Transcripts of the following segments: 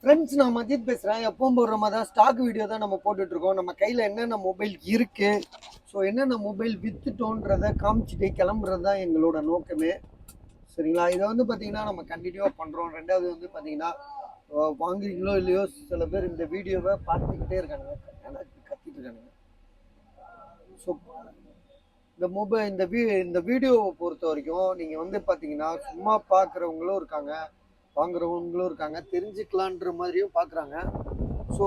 Friends, நான் மஜித் பேசுகிறேன். எப்பவும் போடுற மாதிரி தான் ஸ்டாக் வீடியோ தான் நம்ம போட்டுட்ருக்கோம். நம்ம கையில் என்னென்ன மொபைல் இருக்குது, ஸோ என்னென்ன மொபைல் விற்றுட்டோன்றதை காமிச்சிட்டு கிளம்புறது தான் எங்களோட நோக்கமே. சரிங்களா? இதை வந்து பார்த்தீங்கன்னா நம்ம கண்டினியூவாக பண்ணுறோம். ரெண்டாவது வந்து பார்த்தீங்கன்னா வாங்குறீங்களோ இல்லையோ, சில பேர் இந்த வீடியோவை பார்த்துக்கிட்டே இருக்கானுங்க, கத்திட்டு இருக்கானுங்க. ஸோ இந்த வீடியோவை பொறுத்த வரைக்கும் நீங்கள் வந்து பார்த்தீங்கன்னா சும்மா பார்க்குறவங்களும் இருக்காங்க, வாங்குறவங்களும் இருக்காங்க, தெரிஞ்சுக்கலான்ற மாதிரியும் பார்க்குறாங்க. ஸோ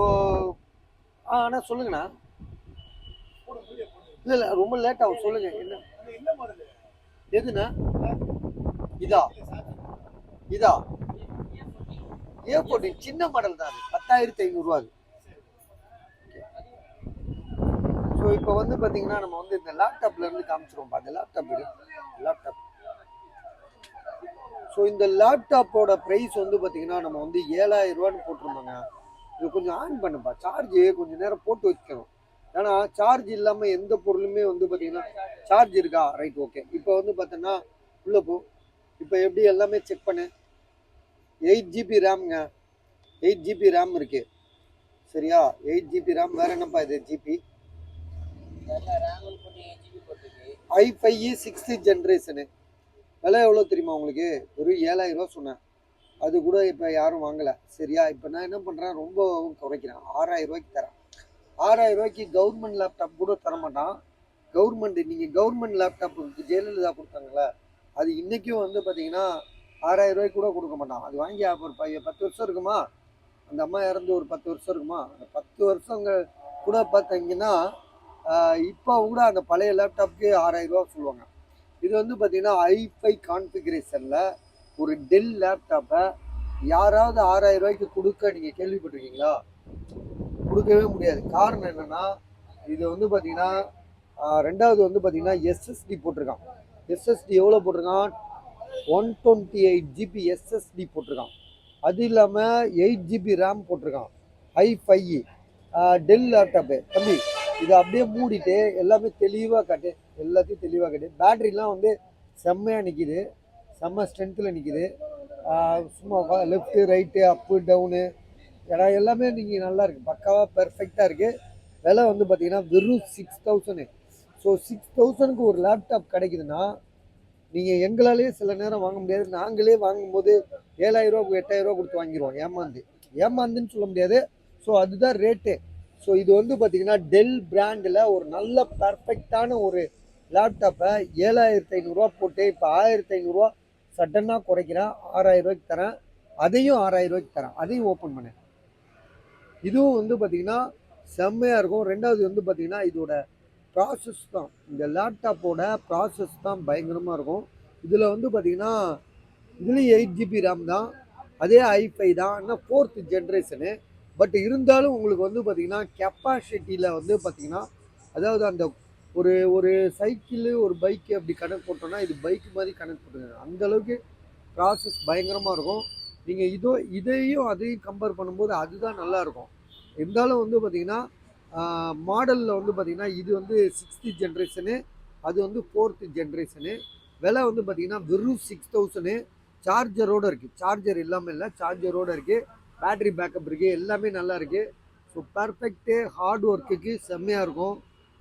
அண்ணா சொல்லுங்கண்ணா. இல்லை ரொம்ப லேட் ஆகும், சொல்லுங்க என்ன எதுண்ணா? இதா இதா A14 சின்ன மாடல் தான், அது 10,500 அது. ஸோ இப்போ வந்து பார்த்தீங்கன்னா நம்ம வந்து இந்த லேப்டாப்ல இருந்து காமிச்சிருவோம். அந்த லேப்டாப் ஸோ இந்த லேப்டாப்போட ப்ரைஸ் வந்து பார்த்தீங்கன்னா நம்ம வந்து 7,000 ரூபான்னு போட்டிருந்தோங்க. இது கொஞ்சம் ஆன் பண்ணுப்பா, சார்ஜ் கொஞ்சம் நேரம் போட்டு வச்சுக்கணும். ஏன்னா சார்ஜ் இல்லாமல் எந்த பொருளுமே வந்து பார்த்தீங்கன்னா சார்ஜ் இருக்கா, ரைட், ஓகே. இப்போ வந்து பார்த்தோன்னா உள்ள போ. இப்போ எப்படி எல்லாமே செக் பண்ணு. 8 GB ரேம்ங்க, 8 GB ரேம் இருக்கு. சரியா? 8 GB ரேம். வேற என்னப்பா இது ஜிபி? i5 6th generation. விலை எவ்வளோ தெரியுமா உங்களுக்கு? வெறும் 7,000 ரூபா சொன்னேன். அது கூட இப்போ யாரும் வாங்கலை. சரியா? இப்போ நான் என்ன பண்ணுறேன், ரொம்ப குறைக்கிறேன். 6,000 ரூபாய்க்கு தரேன். 6,000 ரூபாய்க்கு கவர்மெண்ட் லேப்டாப் கூட தரமாட்டான். நீங்கள் கவர்மெண்ட் லேப்டாப் ஜெயலலிதா கொடுத்தாங்களே, அது இன்றைக்கும் வந்து பார்த்தீங்கன்னா 6,000 ரூபாய்க்கு கூட கொடுக்க மாட்டான். அது வாங்கி ஒரு 10 வருஷம் இருக்குமா? அந்த அம்மா இறந்து ஒரு 10 வருஷம் இருக்குமா? அந்த 10 வருஷங்க கூட பார்த்தீங்கன்னா இப்போ கூட அந்த பழைய லேப்டாப்புக்கு 6,000 ரூபா சொல்லுவாங்க. இது வந்து பார்த்தீங்கன்னா i5 கான்ஃபிகரேஷனில் ஒரு டெல் லேப்டாப்பை யாராவது 6,000 ரூபாய்க்கு கொடுக்க நீங்கள் கேள்விப்பட்டிருக்கீங்களா? கொடுக்கவே முடியாது. காரணம் என்னென்னா, இது வந்து பார்த்தீங்கன்னா ரெண்டாவது வந்து பார்த்தீங்கன்னா எஸ்எஸ்டி போட்டிருக்கான். எஸ்எஸ்டி எவ்வளோ போட்டிருக்கான்? 128 GB எஸ்எஸ்டி போட்டிருக்கான். அது இல்லாமல் 8 GB ரேம் போட்டிருக்கான். i5 del laptop. தம்பி, இதை அப்படியே மூடிட்டு எல்லாமே தெளிவாக காட்டு, எல்லாத்தையும் தெளிவாக காட்டு. பேட்ரிலாம் வந்து செம்மையாக நிற்கிது, செம்ம ஸ்ட்ரென்த்தில் நிற்கிது. சும்மா லெஃப்ட்டு ரைட்டு அப்பு டவுனு எல்லாமே நீங்கள் நல்லா இருக்குது, பக்காவாக பெர்ஃபெக்டாக இருக்குது. விலை வந்து பார்த்தீங்கன்னா வெறும் 6,000. ஸோ 6,000க்கு ஒரு லேப்டாப் கிடைக்குதுன்னா நீங்கள் எங்களாலேயே சில நேரம் வாங்க முடியாது. நாங்களே வாங்கும்போது 7,000 ரூபா 8,000 ரூபா கொடுத்து வாங்கிடுவோம். ஏமாந்துன்னு சொல்ல முடியாது. ஸோ அதுதான் ரேட்டு. ஸோ இது வந்து பார்த்தீங்கன்னா டெல் பிராண்டில் ஒரு நல்ல பர்ஃபெக்டான ஒரு லேப்டாப்பை 7,500 ரூபா போட்டு இப்போ 1,500 ரூபா சடனாக குறைக்கிறேன். 6,000 ரூபாய்க்கு தரேன். அதையும் 6,000 ரூபாய்க்கு தரேன். அதையும் ஓப்பன் பண்ணேன். இதுவும் வந்து பார்த்தீங்கன்னா செம்மையாக இருக்கும். ரெண்டாவது வந்து பார்த்தீங்கன்னா இதோட ப்ராசஸ் தான், இந்த லேப்டாப்போட ப்ராசஸ் தான் பயங்கரமாக இருக்கும். இதில் வந்து பார்த்தீங்கன்னா இதுலேயும் 8 GB ரேம் தான், அதே i5 தான், ஆனால் 4th ஜென்ரேஷனு. பட் இருந்தாலும் உங்களுக்கு வந்து பார்த்தீங்கன்னா கெப்பாசிட்டியில் வந்து பார்த்தீங்கன்னா, அதாவது அந்த ஒரு ஒரு சைக்கிள் ஒரு பைக்கு அப்படி கணக்கு போட்டோன்னா இது பைக்கு மாதிரி கணக்கு போட்டுருங்க. அந்தளவுக்கு ப்ராசஸ் பயங்கரமாக இருக்கும். நீங்கள் இதையும் அதையும் கம்பேர் பண்ணும்போது அதுதான் நல்லாயிருக்கும். இருந்தாலும் வந்து பார்த்தீங்கன்னா மாடலில் வந்து பார்த்தீங்கன்னா இது வந்து 6th ஜென்ரேஷனு, அது வந்து 4th ஜென்ரேஷனு. விலை வந்து பார்த்தீங்கன்னா வெறும் 6,000. சார்ஜரோடு இருக்குது, சார்ஜர் இல்லாமல் இல்லை, சார்ஜரோடு இருக்குது. பேட்ரி பேக்கப் இருக்குது, எல்லாமே நல்லா இருக்குது. ஸோ பர்ஃபெக்ட்டு ஹார்ட் ஒர்க்குக்கு செம்மையாக இருக்கும்.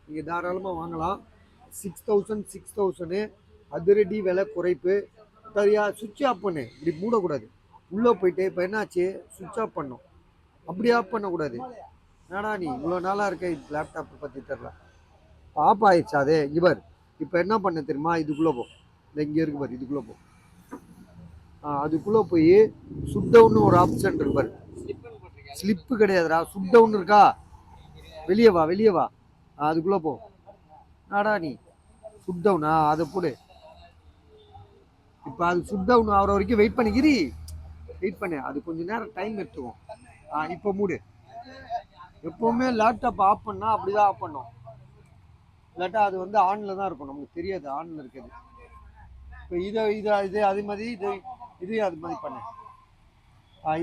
நீங்கள் தாராளமாக வாங்கலாம். 6,000 அதிரடி விலை குறைப்பு. சரியா? சுவிட்ச் ஆஃப் பண்ணு, இப்படி மூடக்கூடாது. உள்ளே போயிட்டு இப்போ என்னாச்சு, சுவிட்ச் ஆஃப் பண்ணோம், அப்படி ஆஃப் பண்ணக்கூடாது. என்னடா நீ இவ்வளோ நாளாக இருக்க லேப்டாப்பை பற்றி தெரில, ஆஃப் ஆயிடுச்சு. அதே இவர் இப்போ என்ன பண்ண தெரியுமா, இதுக்குள்ளே போ, இந்த இங்கே இருக்கு பாரு, இதுக்குள்ளே போ. அதுக்குள்ளே போய் சுட் டவுன்னு ஒரு ஆப்ஷன் இருக்கு பாரு. ஸ்லிப்பு கிடையாதுடா, சுட் டவுன் இருக்கா, வெளியே வா வெளியே வா, அதுக்குள்ளே போ. என்னடா நீ சுட் டவுனா, அதை போடு. இப்போ அது சுட் டவுன் ஆகிற வரைக்கும் வெயிட் பண்ணிக்கிறீ, வெயிட் பண்ணு, அது கொஞ்சம் நேரம் டைம் எடுத்துக்கும். இப்போ மூடு. எப்போவுமே லேப்டாப் ஆஃப் பண்ணால் அப்படி தான் ஆஃப் பண்ணோம், இல்லாட்டா அது வந்து ஆனில் தான் இருக்கும், நமக்கு தெரியாது ஆனில் இருக்குது. இப்போ இது அதே மாதிரி இதையும் அது மாதிரி பண்ணு.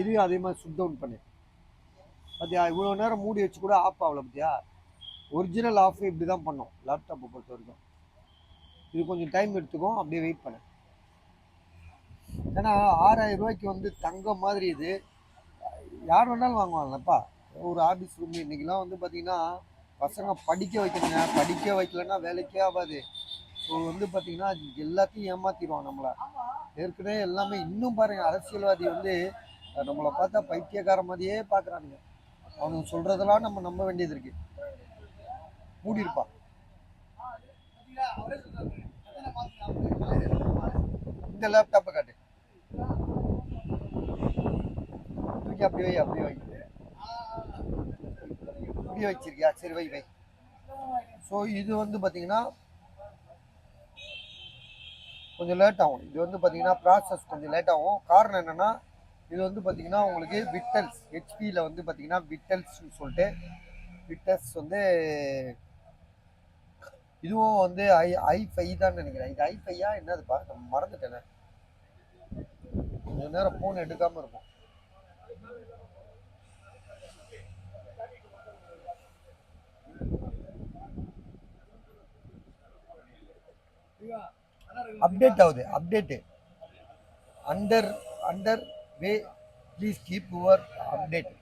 இதையும் அதே மாதிரி சுட் டவுன் பண்ணு. பார்த்தியா, இவ்வளோ நேரம் மூடி வச்சு கூட ஆஃப் ஆகல. பார்த்தியா, ஒரிஜினல் ஆஃப் இப்படி தான் பண்ணோம் லேப்டாப்பை பொறுத்த வரைக்கும். இது கொஞ்சம் டைம் எடுத்துக்கும், அப்படியே வெயிட் பண்ணு. ஏன்னா 6,000 ரூபாய்க்கு வந்து தங்கம் மாதிரி இது. யார் வேணாலும் வாங்குவாங்கப்பா. ஒரு ஆஃபீஸ் ரூம் இன்றைக்கெலாம் வந்து பார்த்திங்கன்னா பசங்க படிக்க வைக்கணுங்க, படிக்க வைக்கலன்னா வேலைக்கே ஆகாது. ஸோ வந்து பார்த்திங்கன்னா எல்லாத்தையும் ஏமாற்றிடுவான் நம்மளை. ஏற்கனவே எல்லாமே இன்னும் பாருங்கள், அரசியல்வாதி வந்து நம்மளை பார்த்தா பைத்தியக்கார மாதிரியே பார்க்குறானுங்க. அவனுக்கு சொல்கிறதெல்லாம் நம்ம நம்ப வேண்டியது இருக்குது. மூடியிருப்பான். இந்த லேப்டாப்பை காட்டு, தூக்கி அப்படி வை, அப்படி வை, இப்படி வச்சிருக்கியா, சரி வை வை. ஸோ இது வந்து பார்த்தீங்கன்னா கொஞ்சம் லேட் ஆகும். இது வந்து பார்த்தீங்கன்னா ப்ராசஸ் கொஞ்சம் லேட் ஆகும். காரணம் என்னென்னா இது வந்து பார்த்தீங்கன்னா உங்களுக்கு விட்டல்ஸ், ஹெச்பியில் வந்து பார்த்தீங்கன்னா விட்டல்ஸ்ன்னு சொல்லிட்டு விட்டல்ஸ் வந்து இதுவும் வந்து i5 தான் நினைக்கிறேன். இது i5யா என்னதுப்பா, நம்ம மறந்துட்டேனே. கொஞ்சம் நேரம் ஃபோன் எடுக்காமல் இருக்கும். அப்டேட் ஆகுது, update under way. Please keep your update.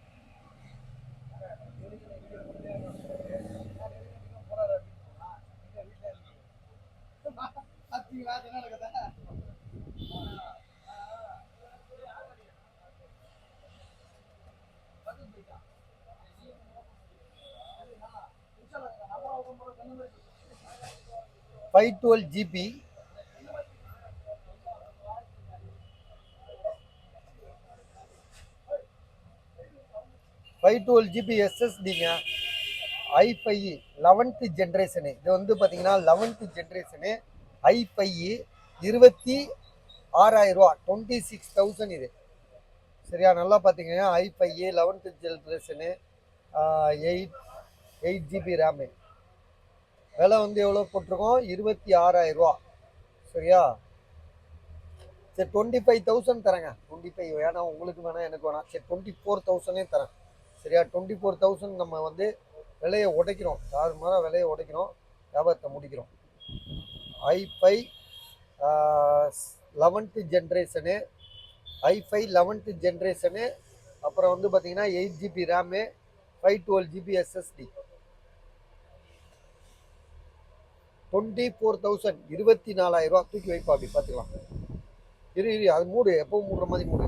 Five 12 GB 512 GB SSDங்க. i5 11th generation. இது வந்து பார்த்தீங்கன்னா 11th ஜென்ரேஷனு i5 26,000 ரூபா, 26,000 இது. சரியா, நல்லா பார்த்தீங்கன்னா i5 11th generation 8 GB RAM. விலை வந்து எவ்வளோ போட்டிருக்கோம், 26,000 ரூபா. சரியா, சரி 25,000 தரேங்க. 25 வேணாம், உங்களுக்கு வேணாம், எனக்கு வேணாம், சரி 24,000 தரேன். சரியா, 24,000 நம்ம வந்து விலையை உடைக்கிறோம், தாறுமாற விலையை உடைக்கிறோம், வியாபாரத்தை முடிக்கிறோம். i5 11th generation, i5 11th generation. அப்புறம் வந்து பார்த்தீங்கன்னா 8 GB ரேமு, 512 GB SSD. 24,000, 24,000 ரூபா. தூக்கி வைப்பா, அப்படி பார்த்துக்கலாம். இரு அது மூடு, எப்பவும் மூடுற மாதிரி மூடு.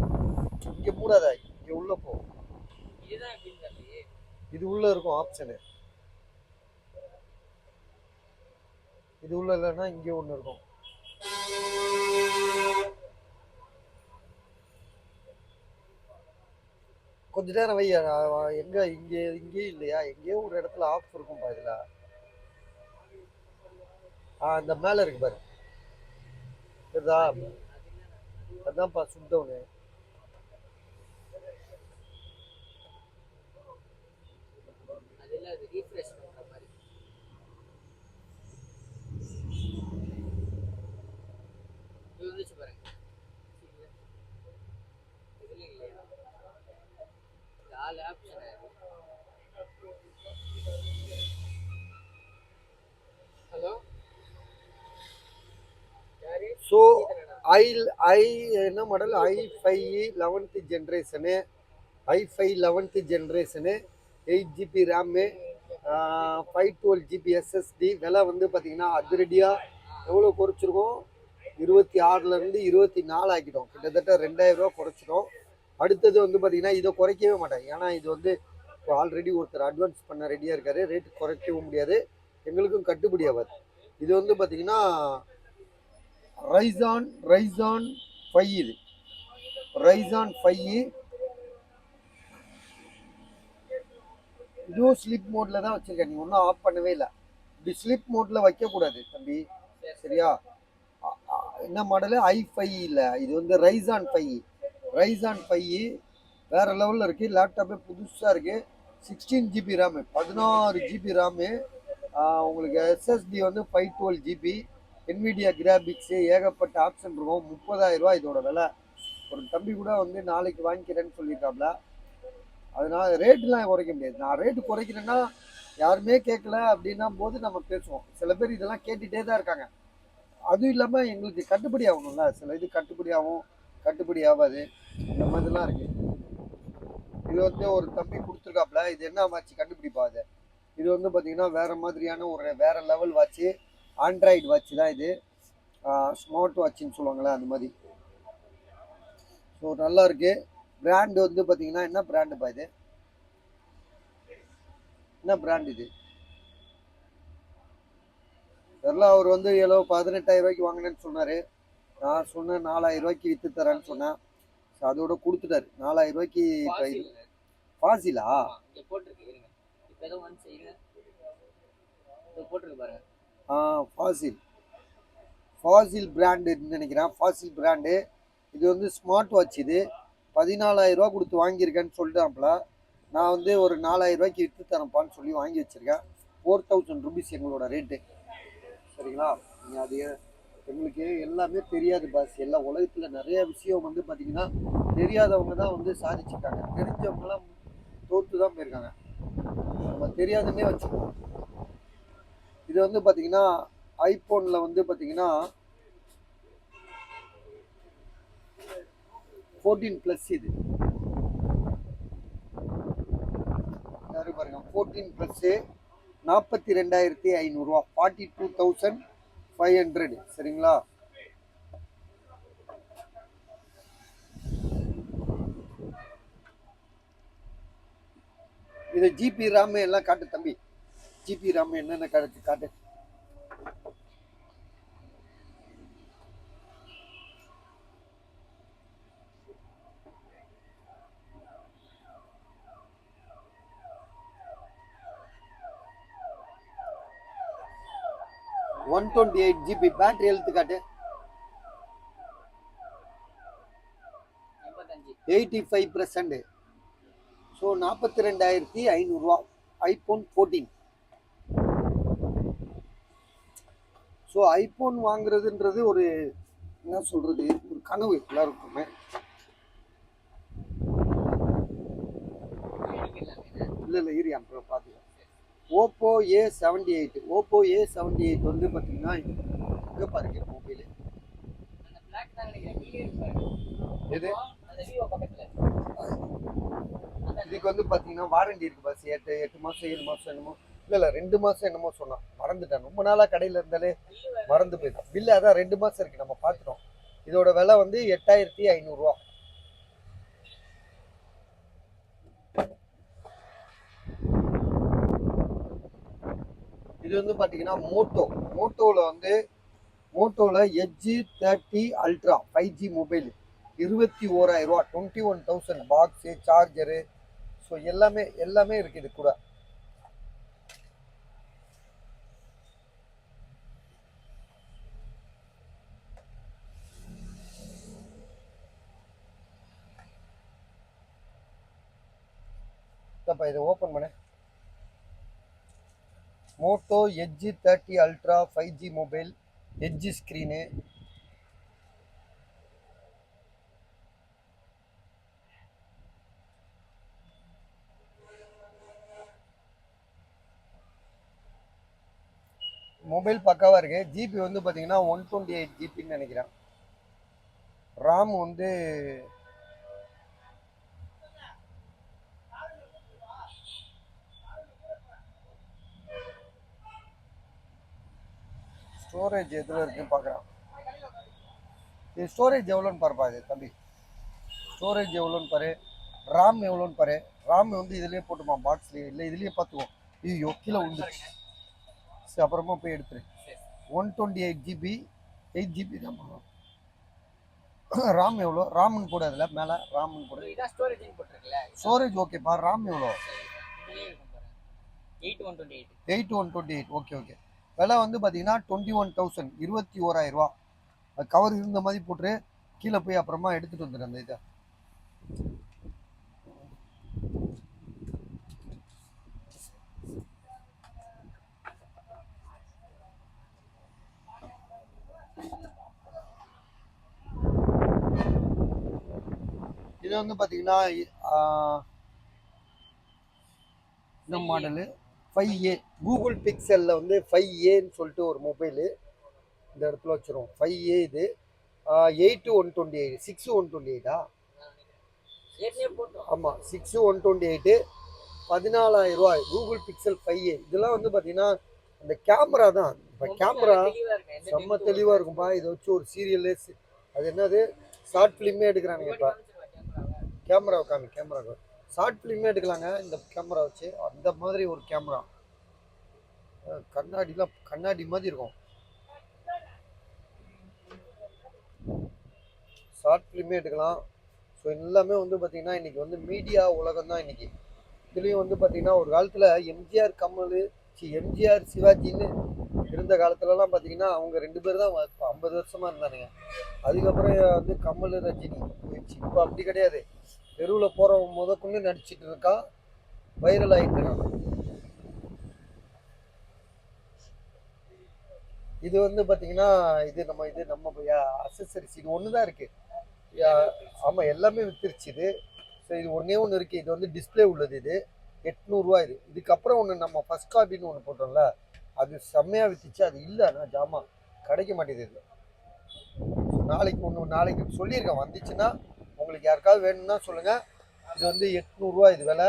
இங்கே மூடாத, இங்கே உள்ள போ. இது உள்ள இருக்கும் ஆப்ஷனு, இது உள்ள இல்லைன்னா இங்கே ஒன்று இருக்கும். கொஞ்ச நேரம் வை. எங்க இங்கே இல்லையா, எங்கேயோ ஒரு இடத்துல ஆஃப் இருக்கும்பா இதுல. இந்த மேல இருக்கு பாரு, இதுதா, அதான்ப்பா சுட்டவுனு. ஸோ என்ன model, i5 11th generation, i5 11th generation, 8 GB RAM, 512 GB SSD. விலை வந்து பார்த்தீங்கன்னா அதிரடியாக எவ்வளோ குறைச்சிருக்கோம், 26,000 24 ஆக்கிட்டோம். கிட்டத்தட்ட 2,000 ரூபா குறைச்சிட்டோம். அடுத்தது வந்து பார்த்தீங்கன்னா இதை குறைக்கவே மாட்டேன், ஏன்னா இது வந்து இப்போ ஆல்ரெடி ஒருத்தர் அட்வான்ஸ் பண்ண ரெடியாக இருக்காரு. ரேட்டு குறைக்கவும் முடியாது, எங்களுக்கும் கட்டுப்படி ஆகாது. இது வந்து பார்த்தீங்கன்னா ரைசான் 5. இது ரைசான் 5. இதுவும் ஸ்லிப் மோட்ல தான் வச்சிருக்கேன், நீ ஒன்றும் ஆஃப் பண்ணவே இல்லை. இப்படி ஸ்லிப் மோட்ல வைக்கக்கூடாது தம்பி. சரியா, என்ன மாடலு, i5 இல்லை, இது வந்து ரைசான் 5 வேற லெவலில் இருக்கு. லேப்டாப்பே புதுசாக இருக்கு. 16 GB ரேமு, 16 GB ரேமு. உங்களுக்கு SSD வந்து 512 GB. NVIDIA கிராபிக்ஸு, ஏகப்பட்ட ஆப்ஷன் இருக்கும். 30,000 ரூபா இதோட விலை. ஒரு தம்பி கூட வந்து நாளைக்கு வாங்கிக்கிறேன்னு சொல்லியிருக்காப்ல. அதனால ரேட்டுலாம் குறைக்க முடியாது. நான் ரேட்டு குறைக்கிறேன்னா யாருமே கேட்கல அப்படின்னா போது நம்ம பேசுவோம். சில பேர் இதெல்லாம் கேட்டுகிட்டே தான் இருக்காங்க. அதுவும் இல்லாமல் எங்களுக்கு கட்டுப்படி ஆகணும்ல, சில இது கட்டுப்படி ஆகும், கட்டுப்படி ஆகாது, இந்த மாதிரிலாம் இருக்குது. இது வந்து ஒரு தம்பி கொடுத்துருக்காப்புல. இது என்ன வாட்ச் கண்டுபிடிப்பாது. இது வந்து பார்த்தீங்கன்னா வேறு மாதிரியான ஒரு வேறு லெவல் வாட்ச்சு. ஆண்ட்ராய்டு வாட்ச் தான் இது. ஸ்மார்ட் வாட்சுன்னு சொல்லுவாங்களே அந்த மாதிரி. ஸோ நல்லா இருக்கு. பிராண்டு வந்து பார்த்தீங்கன்னா என்ன பிராண்டுப்பா இது? என்ன பிராண்ட் இது? இதெல்லாம் அவர் வந்து 18,000 ரூபாய்க்கு வாங்கினேன்னு சொன்னார். நான் சொன்னேன் 4,000 ரூபாய்க்கு விற்று தரேன்னு சொன்னேன். ஸோ அதோட கொடுத்துட்டாரு 4,000 ரூபாய்க்கு. இப்போ இது ஃபாசிலா? ஃபாசில் ஃபாசில் பிராண்டுன்னு நினைக்கிறேன். ஃபாசில் பிராண்டு. இது வந்து ஸ்மார்ட் வாட்ச். இது 14,000 ரூபா கொடுத்து வாங்கியிருக்கேன்னு சொல்லிட்டாப்புல. நான் வந்து ஒரு 4,000 ரூபாய்க்கு விற்று தரேன்ப்பான்னு சொல்லி வாங்கி வச்சுருக்கேன். 4,000 ருபீஸ் எங்களோட ரேட்டு. சரிங்களா? நீங்கள் அது எங்களுக்கு எல்லாமே தெரியாது பாஸ். எல்லா உலகத்தில் நிறைய விஷயம் வந்து பார்த்தீங்கன்னா தெரியாதவங்க தான் வந்து சாதிச்சிருக்காங்க. தெரிஞ்சவங்களாம் தோற்று தான் போயிருக்காங்க. நம்ம தெரியாதுன்னே வச்சுக்கோம். இது வந்து பார்த்தீங்கன்னா ஐஃபோனில் வந்து பார்த்தீங்கன்னா 14+ இது யாரு பாருங்க. 14+ 42,500 ரூபா. 42,500. சரிங்களா? இது ஜிபி ராம் எல்லாம் காட்டு தம்பி. ஜிபி ராம் என்னென்ன காட்டு. ஒன் 128 GB பேட்டரி ஹெல்த் காட்டு. 85%. ஸோ 42,500 ரூபா. ஐஃபோன் 14. ஸோ ஐஃபோன் வாங்குறதுன்றது ஒரு என்ன சொல்றது, ஒரு கனவு எல்லாருக்குமே. இல்லை இரு அப்புறம் பார்த்துக்கலாம். Oppo A78. ஓப்போ A78 வந்து பார்த்தீங்கன்னா இங்கே பாருங்க மொபைலு. எது? இதுக்கு வந்து பார்த்தீங்கன்னா வாரண்டி இருக்கு பாஸ். 8 மாதம் 7 மாதம் என்னமோ. இல்லை 2 மாதம் என்னமோ சொன்னான். மறந்துட்டேன். ரொம்ப நாளாக கடையில் இருந்தாலே மறந்து போயிடும். பில்லு அதான் 2 மாதம் இருக்கு. நம்ம பார்த்துட்டோம். இதோட விலை வந்து 8,500 ரூபா. இது வந்து பார்த்தீங்கன்னா மோட்டோவில் எட்ஜி 30 அல்ட்ரா 5G மொபைல் 21,000 ரூபா. 21,000 பாக்ஸு சார்ஜரு. ஸோ எல்லாமே இருக்குது கூட. இதை ஓப்பன் பண்ண. Moto Edge 30 ultra 5G mobile. Edge screen. Mobile பக்காவாக இருக்குது. ஜிபி வந்து பார்த்தீங்கன்னா 128 ஜிபின்னு நினைக்கிறேன். ராம் வந்து ஸ்டோரேஜ் எதில் இருக்குன்னு பார்க்குறேன். இது ஸ்டோரேஜ் எவ்வளோன்னு பாருப்பா இது தம்பி. ஸ்டோரேஜ் எவ்வளோன்னு பாரு. ராம் எவ்வளோன்னு பாரு. ராம் வந்து இதுலேயே போட்டுமா பாக்ஸ்லேயே. இல்லை இதுலேயே பார்த்துக்குவோம். ஐயோ கீழே விழுந்துருச்சு. சரி அப்புறமா போய் எடுத்துரு. 128 ஜிபி 8 ஜிபி தான். ராம் எவ்வளோ? ராம்னு கூட அதில் மேலே ராம்னு கூட. ஸ்டோரேஜ் ஓகேப்பா. ராம் எவ்வளோ? 8,128. Okay okay. விலை வந்து பார்த்தீங்கன்னா 21,000. 21,000 ரூபா. அது கவர் இருந்த மாதிரி போட்டுரு. கீழே போய் அப்புறமா எடுத்துகிட்டு வந்துடு அந்த இதை. இது வந்து பார்த்தீங்கன்னா இந்த மாடலு 5A. கூகுள் பிக்சலில் வந்து 5Aன்னு சொல்லிட்டு ஒரு மொபைலு இந்த இடத்துல வச்சிரும். 5A இது 8,128. 6,128. ஆமாம் 6/128 14,000 ரூபாய். கூகுள் பிக்சல் 5A இதெல்லாம் வந்து பார்த்தீங்கன்னா அந்த கேமரா தான். இப்போ கேமரா செம்ம தெளிவாக இருக்கும்பா. இதை வச்சு ஒரு சீரியல் அது என்னது ஷார்ட் ஃபிலிமே எடுக்கிறானுங்க. இப்போ கேமரா ஷார்ட் ஃபிலிமே எடுக்கலாங்க இந்த கேமரா வச்சு. அந்த மாதிரி ஒரு கேமரா, கண்ணாடிலாம் கண்ணாடி மாதிரி இருக்கும். ஷார்ட் ஃபிலிமே எடுக்கலாம். ஸோ எல்லாமே வந்து பார்த்தீங்கன்னா இன்றைக்கி வந்து மீடியா உலகம் தான் இன்றைக்கி. இதுலேயும் வந்து பார்த்தீங்கன்னா ஒரு காலத்தில் எம்ஜிஆர் கமல் எம்ஜிஆர் சிவாஜின்னு இருந்த காலத்துலலாம் பார்த்தீங்கன்னா அவங்க 2 பேர் தான் 50 வருஷமாக இருந்தானுங்க. அதுக்கப்புறம் வந்து கமல் ரஜினி போயிடுச்சு. இப்போ அப்படி கிடையாது. தெருவில் போகிறவங்க முதற்கொண்டு நடிச்சிட்டு இருக்கான், வைரல் ஆகிட்டு இருக்கான். இது வந்து பார்த்தீங்கன்னா இது நம்ம அசசரிஸ் இது ஒன்று தான் இருக்குது. ஆமாம் எல்லாமே வித்துருச்சு இது. ஸோ இது ஒன்றே ஒன்று இருக்குது. இது வந்து டிஸ்பிளே உள்ளது. இது 800 ரூபா. இதுக்கப்புறம் ஒன்று நம்ம ஃபர்ஸ்ட் காப்பின்னு ஒன்று போட்டோம்ல, அது செம்மையாக வித்துச்சு. அது இல்லைண்ணா ஜாமான் கிடைக்க மாட்டேது. இது நாளைக்கு சொல்லியிருக்கேன், வந்துச்சுன்னா உங்களுக்கு யாருக்காவது வேணும்னா சொல்லுங்கள். இது வந்து 800 ரூபா இது விலை.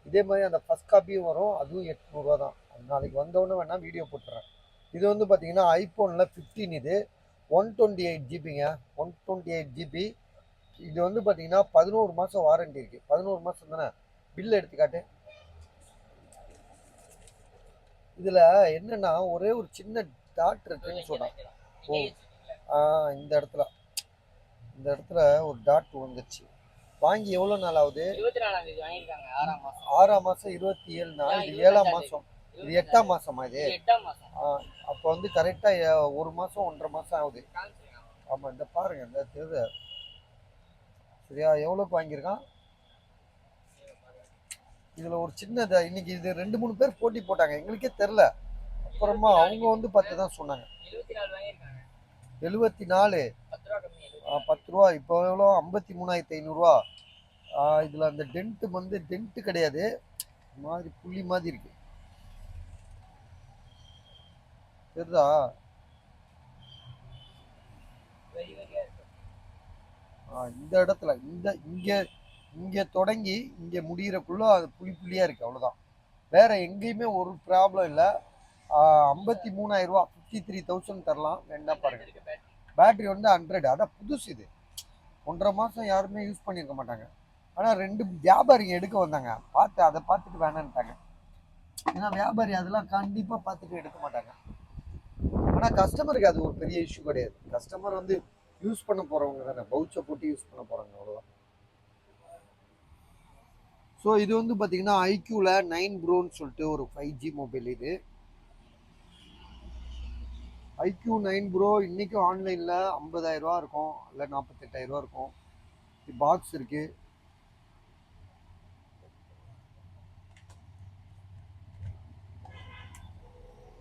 இதே மாதிரி அந்த ஃபர்ஸ்ட் காப்பியும் வரும், அதுவும் 800 ரூபா தான். நாளைக்கு வந்தோடனே வேணால் வீடியோ போட்டுறேன். இது வந்து பார்த்தீங்கன்னா ஐஃபோனில் 15 இது 128 ஜிபிங்க. 128 ஜிபி. இது வந்து பார்த்தீங்கன்னா 11 மாதம் வாரண்டி இருக்குது. 11 மாதம் தானே. பில் எடுத்துக்காட்டு. இதில் என்னென்னா ஒரே ஒரு சின்ன டாட் இருக்குன்னு சொன்னான். இந்த இடத்துல ஒரு டாட் வந்துருச்சு. வாங்கி எவ்வளோ நாள் ஆகுது? 6ஆம் மாதம் 27 நாள். இது 7ஆம் மாதம். இது 8ஆம் மாதமா? இது அப்போ வந்து கரெக்டாக 1 மாதம் 1.5 மாதம் ஆகுது. ஆமாம், இந்த பாருங்கள் இந்த தெரு சரியா எவ்வளோக்கு வாங்கியிருக்கான். இதில் ஒரு சின்ன இன்னைக்கு இது 2-3 பேர் போட்டி போட்டாங்க, எங்களுக்கே தெரில. அப்புறமா அவங்க வந்து 10 தான் சொன்னாங்க. 74 10 ரூபா. இப்போ எவ்வளோ? 53,500 ரூபா. இதில் அந்த டென்ட்டு வந்து டென்ட்டு கிடையாது, மாதிரி புள்ளி மாதிரி இருக்கு. தெரியுதா? இந்த இடத்துல இங்கே தொடங்கி இங்கே முடிகிறக்குள்ள அது புள்ளியாக இருக்குது, அவ்வளோதான். வேற எங்கேயுமே ஒரு ப்ராப்ளம் இல்லை. 53,000 ரூபா 53,000 தரலாம். வேண்டாம் பாருங்க. பேட்டரி வந்து 100. அதான் புதுசு. இது 1.5 மாதம் யாருமே யூஸ் பண்ணியிருக்க மாட்டாங்க. ஆனால் 2 வியாபாரிங்க எடுக்க வந்தாங்க, அதை பார்த்துட்டு வேணான்ட்டாங்க. ஏன்னா வியாபாரி அதெல்லாம் கண்டிப்பாக பார்த்துட்டு எடுக்க மாட்டாங்க. ஆனால் கஸ்டமருக்கு அது ஒரு பெரிய இஷ்யூ கிடையாது. கஸ்டமர் வந்து யூஸ் பண்ண போகிறவங்க தானே, பவுச்சை போட்டு யூஸ் பண்ண போகிறாங்க, அவ்வளோதான். ஸோ இது வந்து பார்த்தீங்கன்னா ஐக்யூவில் 9 ப்ரோன்னு சொல்லிட்டு ஒரு 5G மொபைல். இது ஐக்யூ 9 ப்ரோ இன்றைக்கும் ஆன்லைனில் 50,000 ரூபா இருக்கும், இல்லை 48,000 ரூபா இருக்கும். பாக்ஸ் இருக்குது.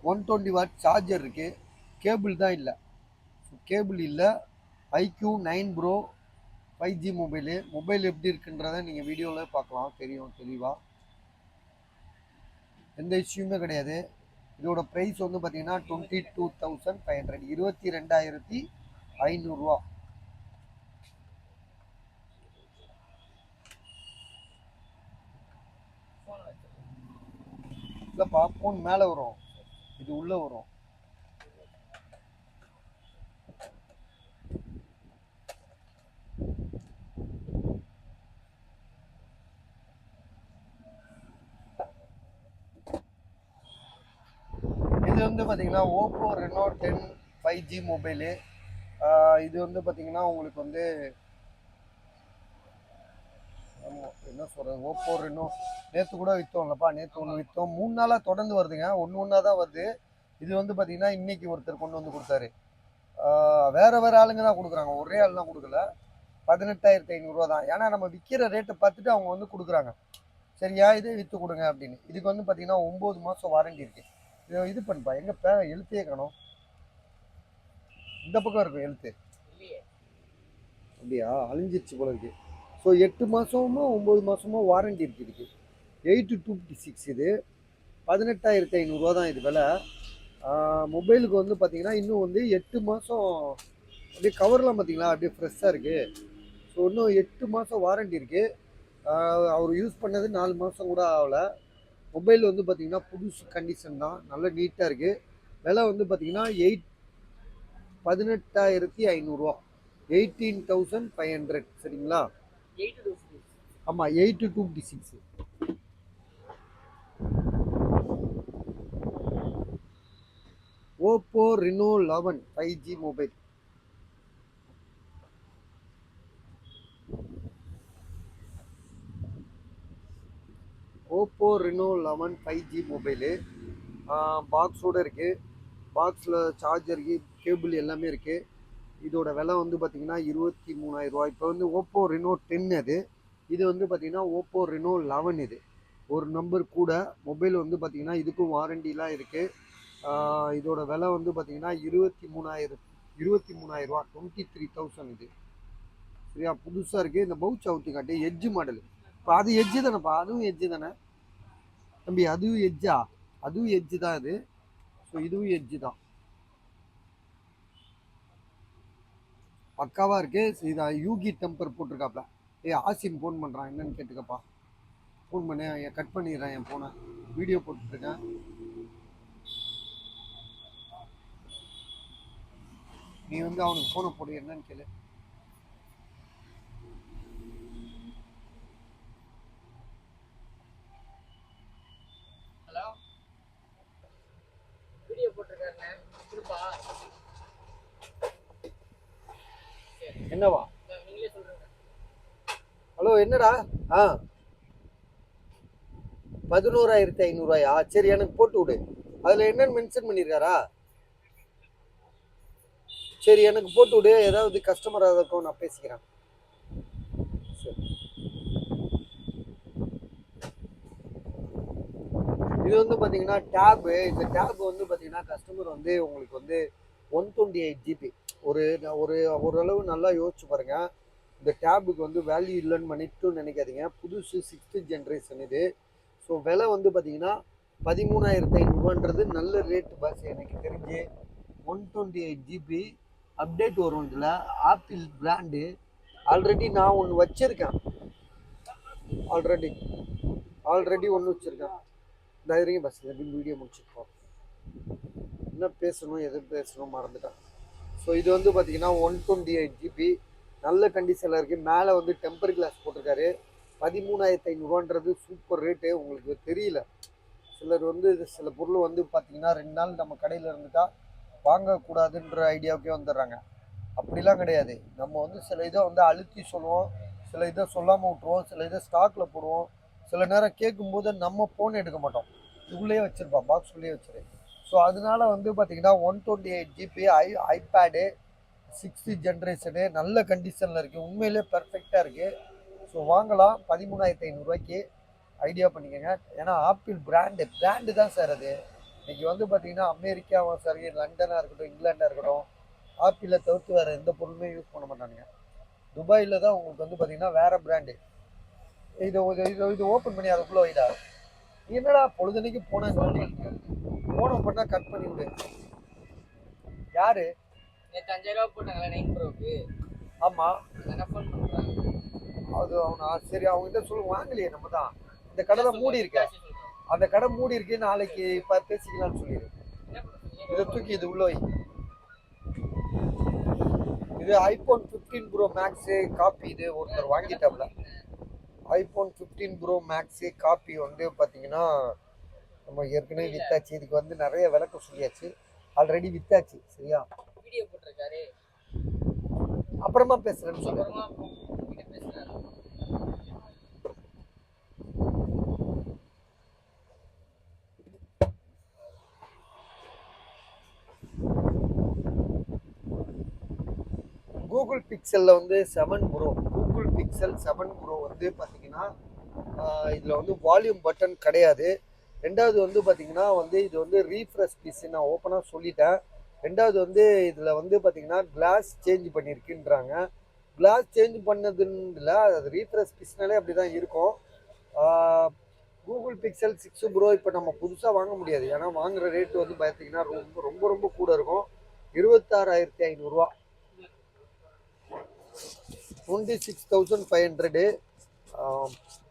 $120 சார்ஜர் இருக்குது. கேபிள் தான் இல்லை. கேபிள் இல்லை. ஐக்யூ 9 ப்ரோ 5G மொபைல் எப்படி இருக்குன்றதை நீங்கள் வீடியோவில் பார்க்கலாம், தெரியும் தெளிவாக. எந்த இஷ்யூமே கிடையாது. இதோட ப்ரைஸ் வந்து பார்த்தீங்கன்னா 22,500 22,500 ரூபா. இல்லைப்பா, ஃபோன் மேலே வரும், இது உள்ளே வரும். இது வந்து பார்த்தீங்கன்னா ஓப்போ ரெனோ 10 5G மொபைலு. இது வந்து பார்த்தீங்கன்னா உங்களுக்கு வந்து என்ன சொல்கிறது, ஓப்போ ரெனோ நேற்று கூட விற்றோம்லப்பா. நேற்று ஒன்று விற்றோம். 3 நாளாக தொடர்ந்து வருதுங்க, ஒன்றா தான் வருது. இது வந்து பார்த்தீங்கன்னா இன்றைக்கி ஒருத்தர் கொண்டு வந்து கொடுத்தாரு. வேறு ஆளுங்க தான் கொடுக்குறாங்க, ஒரே ஆள் தான் கொடுக்கல. 18,500 ரூபா தான். ஏன்னா நம்ம விற்கிற ரேட்டை பார்த்துட்டு அவங்க வந்து கொடுக்குறாங்க, சரியா இதே விற்று கொடுங்க அப்படின்னு. இதுக்கு வந்து பார்த்தீங்கன்னா 9 மாதம் வாரண்டி இருக்குது. இது பண்ணுப்பா, எங்கே எழுத்தையே காணும். இந்த பக்கம் இருக்கும் எழுத்து. அப்படியா? அழிஞ்சிருச்சு போல இருக்கு. ஸோ 8 மாதமோ 9 மாதமோ வாரண்டி இருக்குது. 8256 இது 18,500 ரூபா தான் இது விலை. மொபைலுக்கு வந்து பார்த்தீங்கன்னா இன்னும் வந்து 8 மாதம் அப்படியே கவர்லாம் பார்த்தீங்களா அப்படியே ஃப்ரெஷ்ஷாக இருக்குது. ஸோ இன்னும் 8 மாதம் வாரண்டி இருக்குது. அவர் யூஸ் பண்ணது 4 மாதம் கூட ஆகலை. மொபைல் வந்து பார்த்தீங்கன்னா புதுசு கண்டிஷன் தான், நல்ல நீட்டாக இருக்குது. விலை வந்து பார்த்தீங்கன்னா 18,500 18,500 சரிங்களா? ஆமாம் 8256. Oppo Reno 11 5G mobile. Oppo Reno 11 5G mobile பாக்ஸோடு இருக்குது. பாக்ஸில் சார்ஜருக்கு கேபிள் எல்லாமே இருக்குது. இதோட விலை வந்து பார்த்திங்கன்னா 23,000 இப்போ வந்து ஓப்போ ரெனோ 10 அது. இது வந்து பார்த்திங்கன்னா ஓப்போ ரெனோ 11. இது ஒரு நம்பர் கூட. மொபைல் வந்து பார்த்திங்கன்னா இதுக்கும் வாரண்டிலாம் இருக்குது. இதோட விலை வந்து பார்த்திங்கன்னா 23,000 23,000 இது சரியா? புதுசாக இருக்குது. இந்த பவுச் அவுத்தி காட்டு எட்ஜு மாடல். இப்போ அது எட்ஜு தானேப்பா? அதுவும் எட்ஜு தானே தம்பி? அதுவும் எட்ஜா? அதுவும் எட்ஜு தான் இது. ஸோ இதுவும் எட்ஜு தான், பக்காவாக இருக்குது. இதை யூகி டெம்பர் போட்டிருக்காப்ல. ஆசிம் ஃபோன் பண்ணுறான், என்னன்னு கேட்டுக்கப்பா. ஃபோன் பண்ணி கட் பண்ணிடுறேன் என் ஃபோனை, வீடியோ போட்டுட்ருக்கேன். நீ வந்து அவனுக்கு ஃபோனை போடு, என்னன்னு கேளு. என்னவா? ஹலோ, என்னடா? 11,500 சரி, எனக்கு போட்டு விடு. அதில் என்னன்னு மென்ஷன் பண்ணியிருக்காரா? சரி, எனக்கு போட்டு விடு. ஏதாவது கஸ்டமர் இருக்கும், நான் பேசிக்கிறேன். சரி, இது வந்து பார்த்தீங்கன்னா டேபு. இந்த டேப் வந்து பார்த்தீங்கன்னா கஸ்டமர் வந்து உங்களுக்கு வந்து 128 GB. ஒரு ஒரு ஓரளவு நல்லா யோசிச்சு பாருங்க. இந்த டேபுக்கு வந்து வேல்யூ இல்லைன்னு பண்ணிட்டு நினைக்காதீங்க. புதுசு 6th ஜென்ரேஷன் இது. ஸோ விலை வந்து பார்த்தீங்கன்னா 13,500 நல்ல ரேட்டு பாஸ் எனக்கு தெரிஞ்சு. 128 GB அப்டேட் வரும். இதில் ஆப்பிள் பிராண்டு. ஆல்ரெடி நான் ஒன்று வச்சுருக்கேன். ஆல்ரெடி ஒன்று வச்சுருக்கேன். தைரியம் பஸ் எப்படின்னு வீடியோ முடிச்சுருக்கோம். என்ன பேசணும் எது பேசணும் மறந்துட்டேன். ஸோ இது வந்து பார்த்தீங்கன்னா 128 GB நல்ல கண்டிஷனில் இருக்குது. மேலே வந்து டெம்பர் கிளாஸ் போட்டிருக்காரு. 13,500 சூப்பர் ரேட்டு. உங்களுக்கு தெரியல, சிலர் வந்து சில பொருள் வந்து பார்த்தீங்கன்னா 2 நாள் நம்ம கடையில் இருந்துட்டா வாங்கக்கூடாதுன்ற ஐடியாவுக்கே வந்துடுறாங்க. அப்படிலாம் கிடையாது. நம்ம வந்து சில இதை வந்து அழுத்தி சொல்லுவோம், சில இதை சொல்லாமல் விட்டுருவோம், சில இதை ஸ்டாக்கில் போடுவோம். சில நேரம் கேட்கும்போது நம்ம ஃபோன் எடுக்க மாட்டோம், இதுக்குள்ளேயே வச்சுருப்போம், பாக்ஸ்குள்ளேயே வச்சுரு. ஸோ அதனால வந்து பார்த்தீங்கன்னா 128 GB ஐபேடு 6th ஜென்ரேஷனு நல்ல கண்டிஷனில் இருக்குது. உண்மையிலே பர்ஃபெக்டாக இருக்குது. ஸோ வாங்கலாம் 13,500 ஐடியா பண்ணிக்கோங்க. ஏன்னா ஆப்பிள் பிராண்டு தான் சார் அது. இன்றைக்கி வந்து பார்த்தீங்கன்னா அமெரிக்காவும் சரி, லண்டனாக இருக்கட்டும், இங்கிலாண்டாக இருக்கட்டும், ஆப்பிளை தவிர்த்து வேறு எந்த பொருளுமே யூஸ் பண்ண மாட்டானுங்க. துபாயில் தான் உங்களுக்கு வந்து பார்த்தீங்கன்னா வேறு பிராண்டு. இது ஓப்பன் பண்ணி அதுக்குள்ளே வைடா. என்னடா பொழுதுனைக்கு போனேன் பண்ணால் கட் பண்ணி விடு. யாரு? 5,000 போட்டாங்களா 9 ப்ரோக்கு? ஆமாம், ஃபோன் பண்ணுறாங்க. அது அவனா? சரி, அவங்ககிட்ட சொல்லு, வாங்கலையே நம்ம தான். இந்த கடை தான் மூடி இருக்கேன், அந்த கடை மூடி இருக்கு, நாளைக்கு இப்போ பேசிக்கலாம்னு சொல்லிடு. இதை தூக்கி இது உள்ள வை. இது iPhone 15 Pro Max காப்பி. இது ஒருத்தர் வாங்கிட்டாப்ல. iPhone 15 Pro Max காப்பி வந்து பார்த்தீங்கன்னா நம்ம ஏற்கனவே வித்தாச்சு. இதுக்கு வந்து நிறைய விளக்கம் சொல்லியாச்சு, ஆல்ரெடி வித்தாச்சு. சரியா? வீடியோ போட்டிருக்காரு, அப்புறமா பேசுறேன்னு சொல்லுங்க. கூகுள் பிக்சலில் வந்து 7 ப்ரோ, கூகுள் பிக்சல் 7 ப்ரோ வந்து பார்த்தீங்கன்னா இதில் வந்து வால்யூம் பட்டன் கிடையாது. ரெண்டாவது வந்து பார்த்தீங்கன்னா வந்து இது வந்து ரீஃப்ரெஷ் பீஸ், நான் ஓப்பனாக சொல்லிட்டேன். ரெண்டாவது வந்து இதில் வந்து பார்த்தீங்கன்னா கிளாஸ் சேஞ்ச் பண்ணியிருக்குன்றாங்க. கிளாஸ் சேஞ்ச் பண்ணதுன்னு அது ரீஃப்ரெஷ் பீஸ்னாலே அப்படி தான் இருக்கும். கூகுள் பிக்சல் 6 ப்ரோ இப்போ நம்ம புதுசாக வாங்க முடியாது. ஏன்னா வாங்குகிற ரேட்டு வந்து பார்த்தீங்கன்னா ரொம்ப ரொம்ப ரொம்ப கூட இருக்கும். 26,500, 26,500.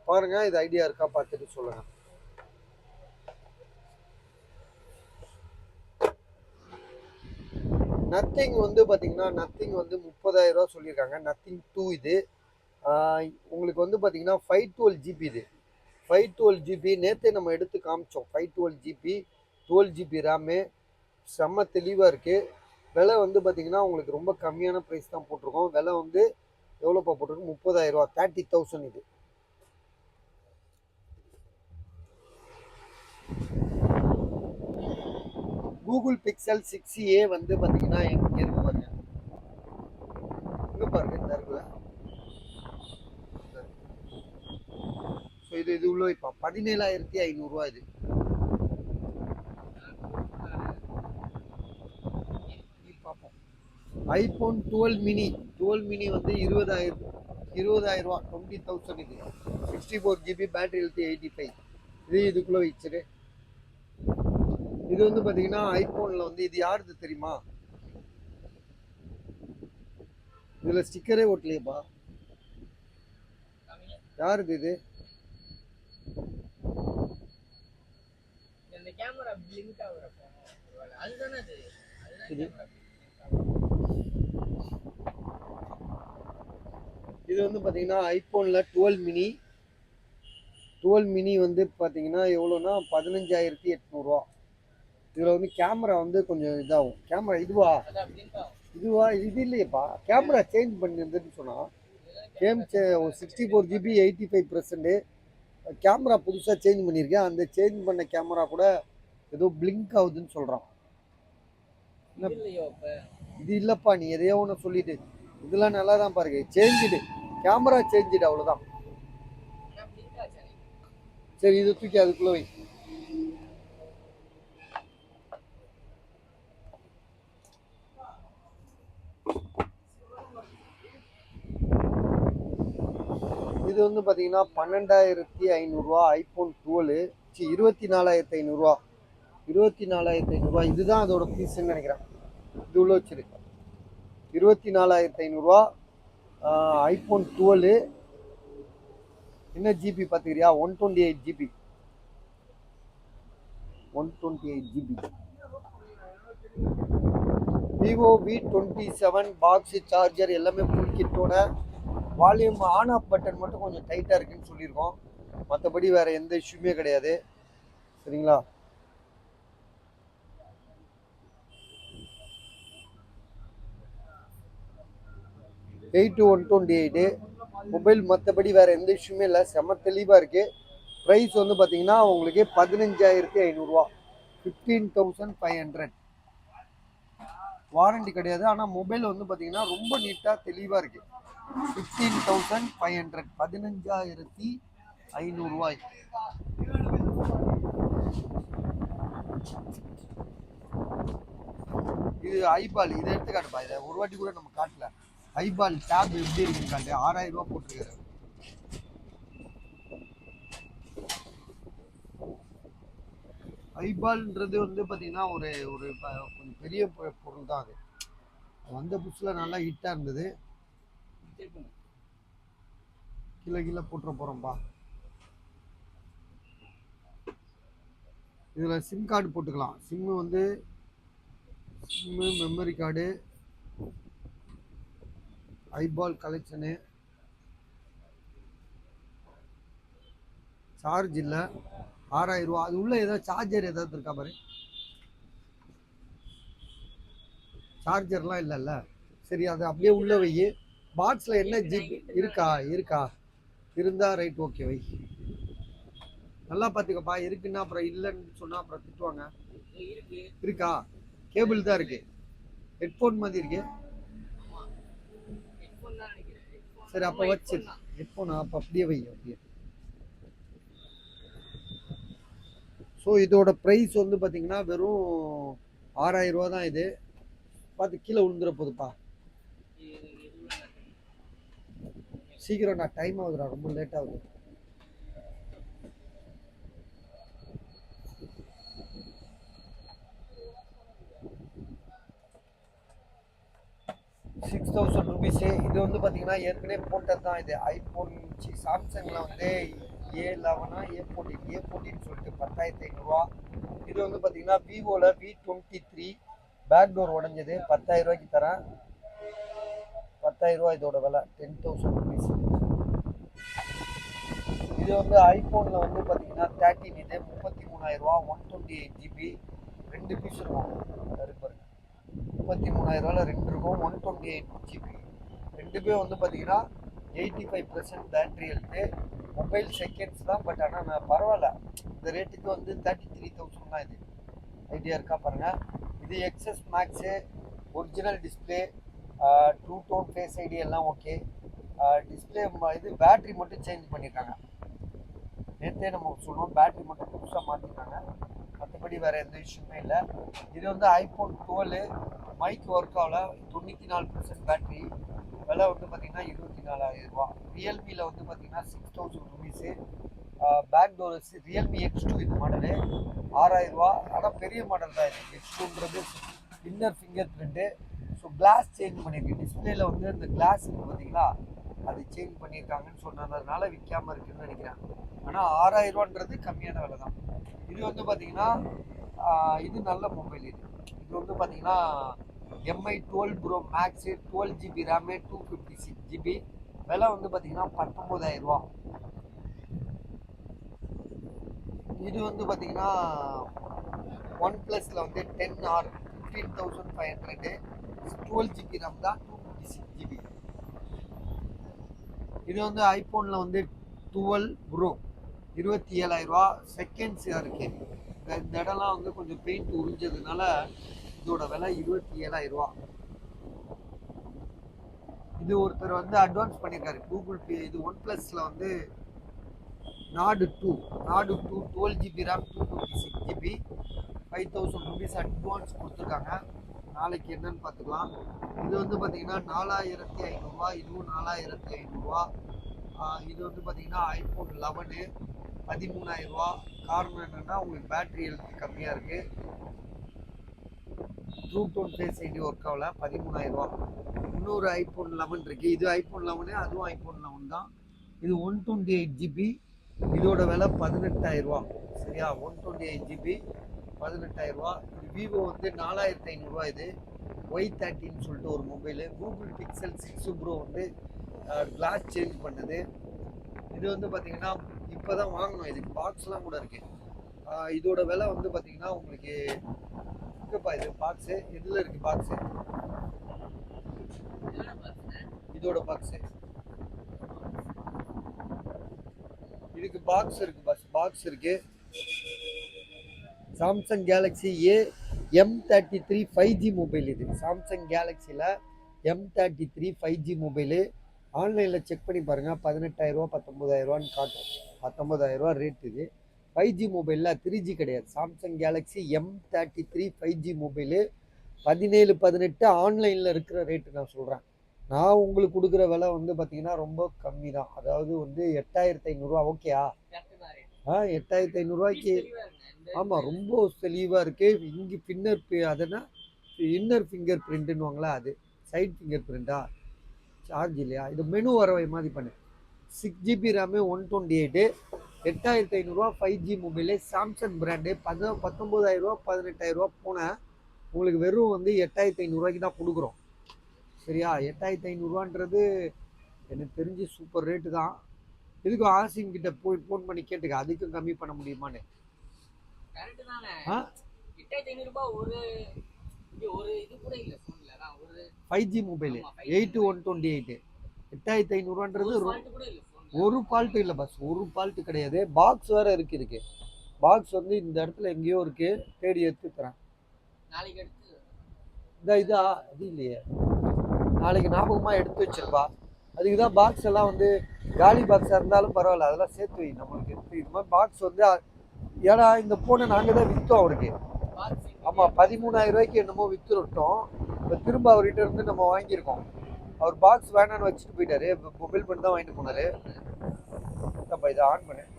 பாருங்க, இது ஐடியா இருக்கா பார்த்துட்டு சொல்லுங்க. நத்திங் வந்து பார்த்தீங்கன்னா நத்திங் வந்து 30,000 ரூபா சொல்லியிருக்காங்க. நத்திங் 2 இது. உங்களுக்கு வந்து பார்த்தீங்கன்னா 512 ஜிபி இது. 512 ஜிபி நேற்றே நம்ம எடுத்து காமிச்சோம். 512 ஜிபி 12 ஜிபி ரேமு செம்ம தெளிவாக இருக்குது. விலை வந்து பார்த்தீங்கன்னா உங்களுக்கு ரொம்ப கம்மியான ப்ரைஸ் தான் போட்டிருக்கோம். விலை வந்து எவ்வளோப்பா போட்டிருக்கோம்? 30,000 ரூபா, 30,000 இது. கூகுள் பிக்சல் 6a வந்து பார்த்தீங்கன்னா எங்கே இருக்கு பாருங்க, இங்கே பாருங்க, இந்த இருக்குல்ல. ஸோ இது உள்ள இப்போ 17,500 ரூபா இது. பார்ப்போம். ஐஃபோன் 12 மினி வந்து 20,000 ரூபா, 20,000 இது. 64 ஜிபி, பேட்டரி ஹெல்த் 85. இதுக்குள்ளே வச்சுரு. இது வந்து பார்த்தீங்கன்னா ஐஃபோனில் வந்து இது யாருது தெரியுமா? இதில் ஸ்டிக்கரே ஓட்டலையப்பா. யாருது இது? இது வந்து பார்த்தீங்கன்னா ஐஃபோனில் 12 மினி வந்து பார்த்தீங்கன்னா எவ்வளோன்னா 15,800 ரூபா. இதில் வந்து கேமரா வந்து கொஞ்சம் இதாகும். கேமரா இதுவா இது இல்லையப்பா. கேமரா சேஞ்ச் பண்ணியிருந்துன்னு சொன்னால் ஒரு 64 ஜிபி 85%. கேமரா புதுசாக சேஞ்ச் பண்ணியிருக்கேன். அந்த சேஞ்ச் பண்ண கேமரா கூட ஏதோ பிளிங்க் ஆகுதுன்னு சொல்கிறான். இது இல்லைப்பா, நீ எதையோ ஒன்று சொல்லிட்டு. இதெல்லாம் நல்லா தான் பாருங்க. சேஞ்சுடு கேமரா, சேஞ்சுடு, அவ்வளோதான். சரி, இது தூக்கி அதுக்குள்ளே வை. இது வந்து பார்த்தீங்கன்னா 12,500 ரூபா. ஐஃபோன் 12 24,500 ரூபா. 24,500 ரூபா. இதுதான் அதோட பீஸ்ன்னு நினைக்கிறேன். இது உள்ள வச்சிரு. 24,500 ரூபா. ஐஃபோன் 12 என்ன ஜிபி பார்த்துக்கிறியா? 128 GB. 128 GB. Vivo V27 box, charger எல்லாமே ஃபுல் கிட்டோட. வால்யூம் ஆன் ஆஃப் பட்டன் மட்டும் கொஞ்சம் டைட்டாக இருக்குன்னு சொல்லியிருக்கோம். மற்றபடி வேறு எந்த இஷ்யூமே கிடையாது. சரிங்களா? Eight 128 mobile. மற்றபடி வேறு எந்த இஷ்யூமே இல்லை. செம்ம தெளிவாக இருக்குது. ப்ரைஸ் வந்து பார்த்தீங்கன்னா உங்களுக்கு 15,500 ரூபா. 15,500. வாரண்டி கிடையாது. ஆனால் மொபைல் வந்து பார்த்தீங்கன்னா ரொம்ப நீட்டாக தெளிவாக இருக்குது. 15,500. 15,500 ரூபாய். இது ஐபால். இதை எடுத்துக்காட்டுப்பா. இதை ஒரு வாட்டி கூட நம்ம காட்டல. ஐபால் டேப் எப்படி இருக்குன்னு காட்டு. 6,000 ரூபா போட்டுருக்காரு. ஐபால்ன்றது வந்து பார்த்தீங்கன்னா ஒரு கொஞ்சம் பெரிய பொருள் தான். அது வந்த புதுசில் நல்லா ஹிட்டாக இருந்தது. கீழே போட்டுற போகிறோம்ப்பா. இதில் சிம் கார்டு போட்டுக்கலாம். சிம்மு வந்து memory card, eyeball collection, charge இல்லை. 6,000 ரூபா. அது உள்ள ஏதாவது சார்ஜர் ஏதாவது இருக்கா பாரு. சார்ஜர்லாம் இல்லைல்ல. சரி, அதை அப்படியே உள்ள வை. பாக்ஸில் என்ன ஜிபி இருக்கா இருந்தால் ரைட், ஓகே வை. நல்லா பார்த்துக்கப்பா. இருக்குன்னா அப்புறம் இல்லைன்னு சொன்னால் அப்புறம் திட்டுவாங்க. இருக்கா? கேபிள் தான் இருக்கு. ஹெட்ஃபோன் மாதிரி இருக்கு. சரி, அப்போ வச்சு ஹெட்ஃபோனா அப்போ அப்படியே வை. அப்படியே. ஸோ இதோட ப்ரைஸ் வந்து பார்த்தீங்கன்னா வெறும் 6,000 ரூபா தான். இது பார்த்து கீழே விழுந்துட போகுதுப்பா. சீக்கிரம்டா, டைம் ஆகுதுடா, ரொம்ப லேட் ஆகுது. ₹6,000. இது வந்து பார்த்தீங்கன்னா ஏற்கனவே போட்டது தான். இது ஐஃபோன் சாம்சங்கில் வந்து A14 சொல்லிட்டு 10,500 இது வந்து பார்த்தீங்கன்னா விவோவில் V23 பேக் டோர் உடஞ்சது 10,000 ரூபாய்க்கு தரேன். 10,000 இதோட விலை 10,000 ருபீஸ். இது வந்து ஐஃபோனில் வந்து பார்த்தீங்கன்னா 13 இது 33,000 128 GB 2 பீஸ் இருக்கும். பாருங்க 33,000 2 இருக்கும் 128 GB. ரெண்டுமே வந்து பார்த்தீங்கன்னா 85% பேட்டரி ஹெல்த்து. மொபைல் செகண்ட்ஸ் தான், பட் ஆனால் நான் பரவாயில்ல, இந்த ரேட்டுக்கு வந்து 33,000 தான். இது ஐடியா இருக்கா பாருங்கள். இது XS Max, original display, true tone Face ID எல்லாம் ஓகே. டிஸ்பிளே இது பேட்ரி மட்டும் சேஞ்ச் பண்ணியிருக்காங்க. நேற்றே நம்ம சொல்லுவோம், பேட்ரி மட்டும் புதுசாக மாற்றிருக்காங்க, மற்றபடி வேறு எந்த விஷயமே இல்லை. இது வந்து ஐஃபோன் 12 மைக் ஒர்க் ஆகல, 94% பேட்ரி. விலை வந்து பார்த்தீங்கன்னா 24,000 ரூபா. ரியல்மியில் வந்து பார்த்தீங்கன்னா 6,000 rupees. Back doors Realme X2 இது மாடலு 6,000 ரூபா. ஆனால் பெரிய மாடல் தான் இது. X2ன்றது inner finger print. So glass change பண்ணியிருக்கு. டிஸ்பிளேல வந்து அந்த கிளாஸ் இருக்குது பார்த்தீங்களா, அது சேஞ்ச் பண்ணியிருக்காங்கன்னு சொன்னதுனால விற்காமல் இருக்குதுன்னு நினைக்கிறேன். ஆனால் 6,000 ரூபான்றது கம்மியான விலை தான். இது வந்து பார்த்தீங்கன்னா இது நல்ல மொபைல். இது வந்து பார்த்தீங்கன்னா MI 12 Pro Max 12 GB RAM 256 GB. விலை வந்து பார்த்தீங்கன்னா 19,000 ரூபா. இது வந்து பார்த்தீங்கன்னா ஒன் ப்ளஸில் வந்து 10R 15,500 12 GB RAM தான் 256 GB. இது வந்து ஐஃபோனில் வந்து 12 Pro 27,000 ரூபா. செகண்ட்ஸ் இருக்குது. இந்த இடம்லாம் வந்து கொஞ்சம் பெயிண்ட் உறிஞ்சதுனால இதோட விலை 27,000 ரூபா. இது ஒருத்தர் வந்து அட்வான்ஸ் பண்ணியிருக்காரு கூகுள் பே. இது ஒன் ப்ளஸில் வந்து நாடு 2 12 GB RAM 256 GB 5,000 rupees advance கொடுத்துருக்காங்க. நாளைக்கு என்னன்னு பார்த்துக்கலாம். இது வந்து பார்த்தீங்கன்னா 4,500 ரூபா. இதுவும் 4,500 ரூபா. இது வந்து பார்த்தீங்கன்னா ஐஃபோன் 11 13,000 ரூபா. காரணம் என்னென்னா உங்களுக்கு பேட்ரி ஹெல்த் கம்மியாக இருக்குது. True tone Face ID work ஆகல 13,000 ரூபா. இன்னொரு ஐஃபோன் 11 இருக்குது. இது ஐஃபோன் 11, அதுவும் ஐஃபோன் 11 தான். இது 128 GB. இதோட விலை 18,000 ரூபா. சரியா, 128 GB 18,000 ரூபா. இது விவோ வந்து 4,500 ரூபா. இது Y13 சொல்லிட்டு ஒரு மொபைலு. கூகுள் பிக்சல் 6 ப்ரோ வந்து கிளாஸ் சேஞ்ச் பண்ணுது. இது வந்து பார்த்தீங்கன்னா இப்போ தான் வாங்கணும். இதுக்கு பாக்ஸ்லாம் கூட இருக்குது. இதோட விலை வந்து பார்த்தீங்கன்னா உங்களுக்கு இருக்குப்பா. இது பாக்ஸு எதில் இருக்குது? பாக்ஸு இதோட பாக்ஸு இதுக்கு பாக்ஸ் இருக்குது. பாக்ஸ் இருக்குது. Samsung Galaxy M33 5G mobile. இது சாம்சங் கேலக்ஸியில் M33 5G மொபைலு. ஆன்லைனில் செக் பண்ணி பாருங்கள். 18,000 ரூபா 19,000 ரூபான்னு காட்டும். 19,000 ரூபா ரேட். இது 5G மொபைலில் 3G கிடையாது. Samsung Galaxy M33 5G mobile 17-18 ஆன்லைனில் இருக்கிற ரேட்டு நான் சொல்கிறேன். நான் உங்களுக்கு கொடுக்குற விலை வந்து பார்த்தீங்கன்னா ரொம்ப கம்மி தான். அதாவது வந்து 8,500 ரூபா. ஓகேயா? 8,500 ரூபாய்க்கு. ஆமாம், ரொம்ப தெளிவாக இருக்குது. இங்கே இன்னர் ஃபிங்கர் பிரிண்ட்டுன்னுவாங்களா, அது சைட் ஃபிங்கர் பிரிண்ட்டா, சார்ஜ் இல்லையா? இது மெனு வரவை மாதிரி பண்ணு. 6 GB RAM 128 8,500 ரூபா 5G மொபைலு. சாம்சங் பிராண்டு 19,000 ரூபா 18,000 ரூபா போனேன். உங்களுக்கு வெறும் வந்து 8,500 ரூபாய்க்கு தான் கொடுக்குறோம். சரியா, 8,500 ரூபான்றது எனக்கு தெரிஞ்சு சூப்பர் ரேட்டு தான். இதுக்கும் ஆசிம் கிட்ட போய் ஃபோன் பண்ணி கேட்டுக்க, அதுக்கும் கம்மி பண்ண முடியுமான்னு. 5G மொபைலு 8,128 8,500 ரூபான்றது ஒரு ஃபால்ட்டு இல்லை பஸ். ஒரு ஃபால்ட்டு கிடையாது. பாக்ஸ் வேறு இருக்குது. இதுக்கு பாக்ஸ் வந்து இந்த இடத்துல எங்கேயோ இருக்குது. தேடி எடுத்து தரேன். இதா இது இல்லையே, நாளைக்கு ஞாபகமாக எடுத்து வச்சிருப்பா. அதுக்கு தான் பாக்ஸ் எல்லாம் வந்து காலி பாக்ஸாக இருந்தாலும் பரவாயில்ல, அதெல்லாம் சேர்த்து வை. நம்மளுக்கு இது மாதிரி பாக்ஸ் வந்து ஏன்னா இந்த ஃபோனை நாங்கள் தான் விற்றோம் அவருக்கு. ஆமாம், 13,000 ரூபாய்க்கு என்னமோ விற்று விட்டோம். இப்போ திரும்ப அவர்கிட்ட இருந்து நம்ம வாங்கியிருக்கோம். அவர் பாக்ஸ் வேணான்னு வச்சுட்டு போயிட்டாரு. மொபைல் பண்ணி தான் வாங்கிட்டு போனார். அப்போ இதை ஆன் பண்ணேன்.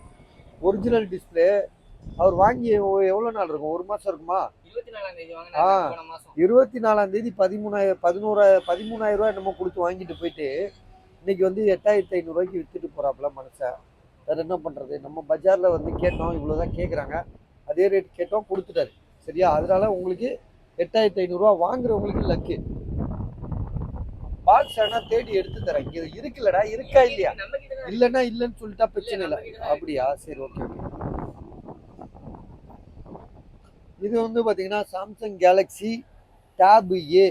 Original display. அவர் வாங்கி எவ்வளோ நாள் இருக்கும்? ஒரு மாதம் இருக்குமா? 24ஆம் தேதி 13,000 ரூபா என்னமோ கொடுத்து வாங்கிட்டு போயிட்டு இன்னைக்கு வந்து 8500 வித்துட்டு போறாப்புல மனுஷன். வேற என்ன பண்றது? நம்ம பஜார்ல வந்து கேட்டோம், இவ்வளவுதான் கேட்குறாங்க. அதே ரேட் கேட்டோம், கொடுத்துட்டாரு. சரியா? அதனால உங்களுக்கு 8500 வாங்குறவங்களுக்கு லக்கு. பாக்ஸ் ஆனா தேடி எடுத்து தரேன். இங்க இருக்குல்லடா, இருக்கா இல்லையா? இல்லைன்னா இல்லைன்னு சொல்லிட்டா பிரச்சனை இல்லை. அப்படியா? சரி, ஓகே ஓகே. இது வந்து பாத்தீங்கன்னா சாம்சங் கேலக்ஸி டேப் ஏ.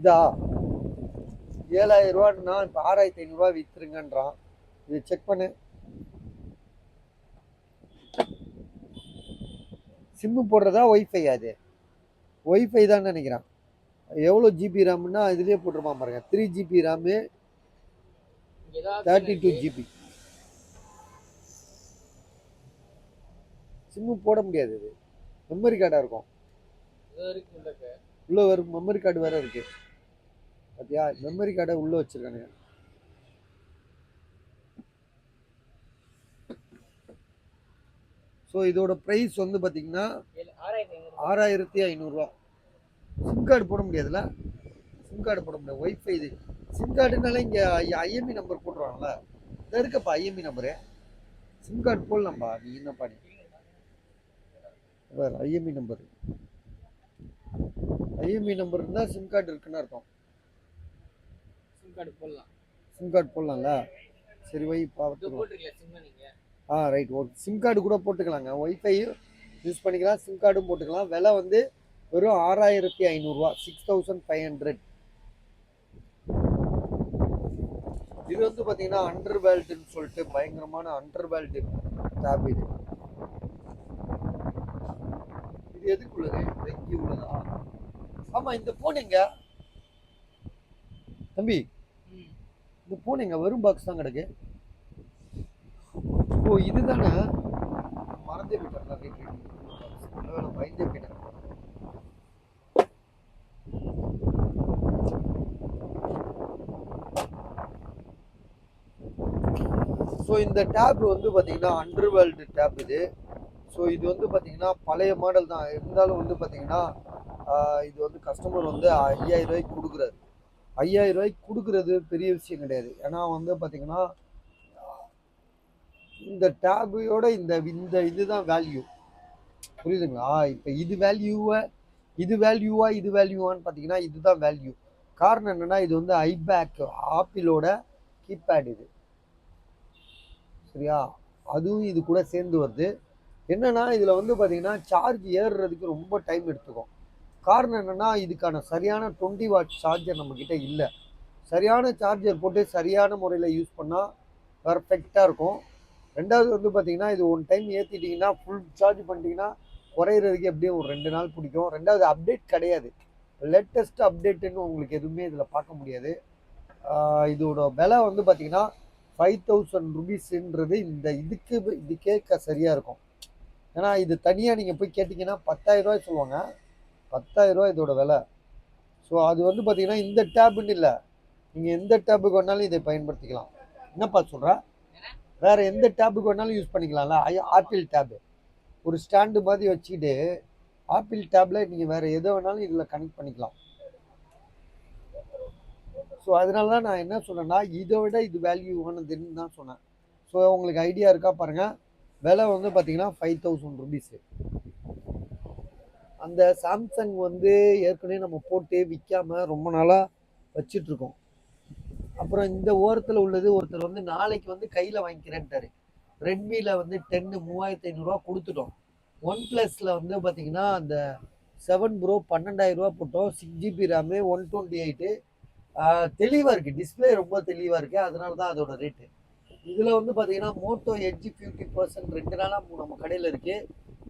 இதா 7000 இப்போ 6500 வித்துருங்கன்றான். இது செக் பண்ணு. சிம்மு போடுறதா ஒய்ஃபை? அது ஒய்ஃபை தான் நினைக்கிறேன். எவ்வளோ ஜிபி ரேம்னா இதுலேயே போட்டிருப்பான் பாருங்க. 3 GB ரேமு, 32 GB. சிம்மு போட முடியாது. இது மெமரி கார்டாக இருக்கும். உள்ள வரும் மெமரி கார்டு வேற இருக்கு. பார்த்தியா? மெமரி கார்டை உள்ள வச்சிருக்கானுங்க. ஸோ இதோட ப்ரைஸ் வந்து பார்த்தீங்கன்னா 6500. சிம் கார்டு போட முடியாதுல்ல? சிம் கார்டு போட முடியாது. ஒய்ஃபை இது. சிம் கார்டுனால இங்கே ஐஎம்இ நம்பர் போட்டுருவாங்கல்ல. இதை இருக்கப்பா ஐஎம்இ நம்பரு. சிம் கார்டு போடலாம்ப்பா. நீ என்னப்பா நீ வேறு ஐஎம்இ நம்பர். ஐஎம்இ நம்பர் இருந்தால் சிம் கார்டு இருக்குன்னு அர்த்தம். சிம் கார்டு போடலாம்ல? சரி, வை பார்த்துக்கலாம். ரைட். ஓகே. சிம் கார்டு கூட போட்டுக்கலாங்க. ஒய்ஃபை யூஸ் பண்ணிக்கலாம், சிம் கார்டும் போட்டுக்கலாம். விலை வந்து வெறும் 6500, 6500. இது வந்து பார்த்தீங்கன்னா அண்டர் வேல்டுன்னு சொல்லிட்டு பயங்கரமான அண்டர் வேல்டு டேப் இது. இது எதுக்குள்ளது? இங்கே உள்ளதா? ஆமாம். இந்த போன் எங்க தம்பி? இந்த போன் எங்க? வெறும் பாக்ஸ் தான் கிடக்கு. ஓ, இதுதானே. மறந்தே போயிட்டேன். பயந்தே போயிட்டேன். ஸோ இந்த டேப் வந்து பார்த்தீங்கன்னா அண்டர் வேர்ல்டு டேப் இது. ஸோ இது வந்து பார்த்தீங்கன்னா பழைய மாடல் தான் இருந்தாலும் வந்து பார்த்தீங்கன்னா இது வந்து கஸ்டமர் வந்து 5000 கொடுக்குறாரு. 5000 கொடுக்குறது பெரிய விஷயம் கிடையாது. ஏன்னா வந்து பார்த்தீங்கன்னா இந்த டேபோட இந்த இந்த இதுதான் வேல்யூ. புரியுதுங்களா? இப்போ இது வேல்யூவான்னு பார்த்தீங்கன்னா இதுதான் வேல்யூ. காரணம் என்னன்னா இது வந்து ஐபேக் ஆப்பிளோட கீபேட் இது. சரியா? அதுவும் இது கூட சேர்ந்து வருது. என்னன்னா இதில் வந்து பார்த்தீங்கன்னா சார்ஜ் ஏறுறதுக்கு ரொம்ப டைம் எடுத்துக்கும். காரணம் என்னன்னா இதுக்கான சரியான 20 வாட் சார்ஜர் நம்மக்கிட்ட இல்லை. சரியான சார்ஜர் போட்டு சரியான முறையில் யூஸ் பண்ணால் பர்ஃபெக்டாக இருக்கும். ரெண்டாவது வந்து பார்த்தீங்கன்னா இது ஒன் டைம் ஏற்றிட்டிங்கன்னா ஃபுல் சார்ஜ் பண்ணிட்டீங்கன்னா குறையிறதுக்கு எப்படியும் ஒரு 2 நாள் பிடிக்கும். ரெண்டாவது அப்டேட் கிடையாது. லேட்டஸ்ட் அப்டேட்டுன்னு உங்களுக்கு எதுவுமே இதில் பார்க்க முடியாது. இதோட விலை வந்து பார்த்தீங்கன்னா 5000 ருபீஸ்ன்றது இந்த இது கேட்க சரியாக இருக்கும். ஏன்னா இது தனியாக நீங்கள் போய் கேட்டிங்கன்னா 10,000 சொல்லுவாங்க. 10,000 இதோட விலை. ஸோ அது வந்து பார்த்தீங்கன்னா இந்த டேபுன்னு இல்லை, நீங்கள் எந்த டேபுக்கு வேணாலும் இதை பயன்படுத்திக்கலாம். என்னப்பா சொல்கிறேன்? வேறு எந்த டேபுக்கு வேணாலும் யூஸ் பண்ணிக்கலாம்ல. ஆப்பிள் டேபு ஒரு ஸ்டாண்டு மாதிரி வச்சுக்கிட்டு ஆப்பிள் டேப்பில் நீங்கள் வேறு எதை வேணாலும் இதில் கனெக்ட் பண்ணிக்கலாம். ஸோ அதனால தான் நான் என்ன சொன்னேன்னா இதை விட இது வேல்யூவானதுன்னு தான் சொன்னேன். ஸோ உங்களுக்கு ஐடியா இருக்கா பாருங்கள். விலை வந்து பார்த்தீங்கன்னா 5000 ருபீஸு. அந்த சாம்சங் வந்து ஏற்கனவே நம்ம போட்டு விற்காமல் ரொம்ப நாளாக வச்சிட்ருக்கோம். அப்புறம் இந்த ஓரத்தில் உள்ளது ஒருத்தர் வந்து நாளைக்கு வந்து கையில் வாங்கிக்கிறேன்ட்டாரு. ரெட்மியில் வந்து 10 3500 கொடுத்துட்டோம். OnePlusல வந்து பார்த்தீங்கன்னா அந்த 7 Pro 12000 போட்டோம். 6 GB ரேமு, 128. தெளிவாக இருக்குது. டிஸ்பிளே ரொம்ப தெளிவாக இருக்குது. அதனால தான் அதோட ரேட்டு. இதில் வந்து பார்த்தீங்கன்னா மோட்டோ எட்ஜ் 50% 2 நாளாக நம்ம கடையில் இருக்குது.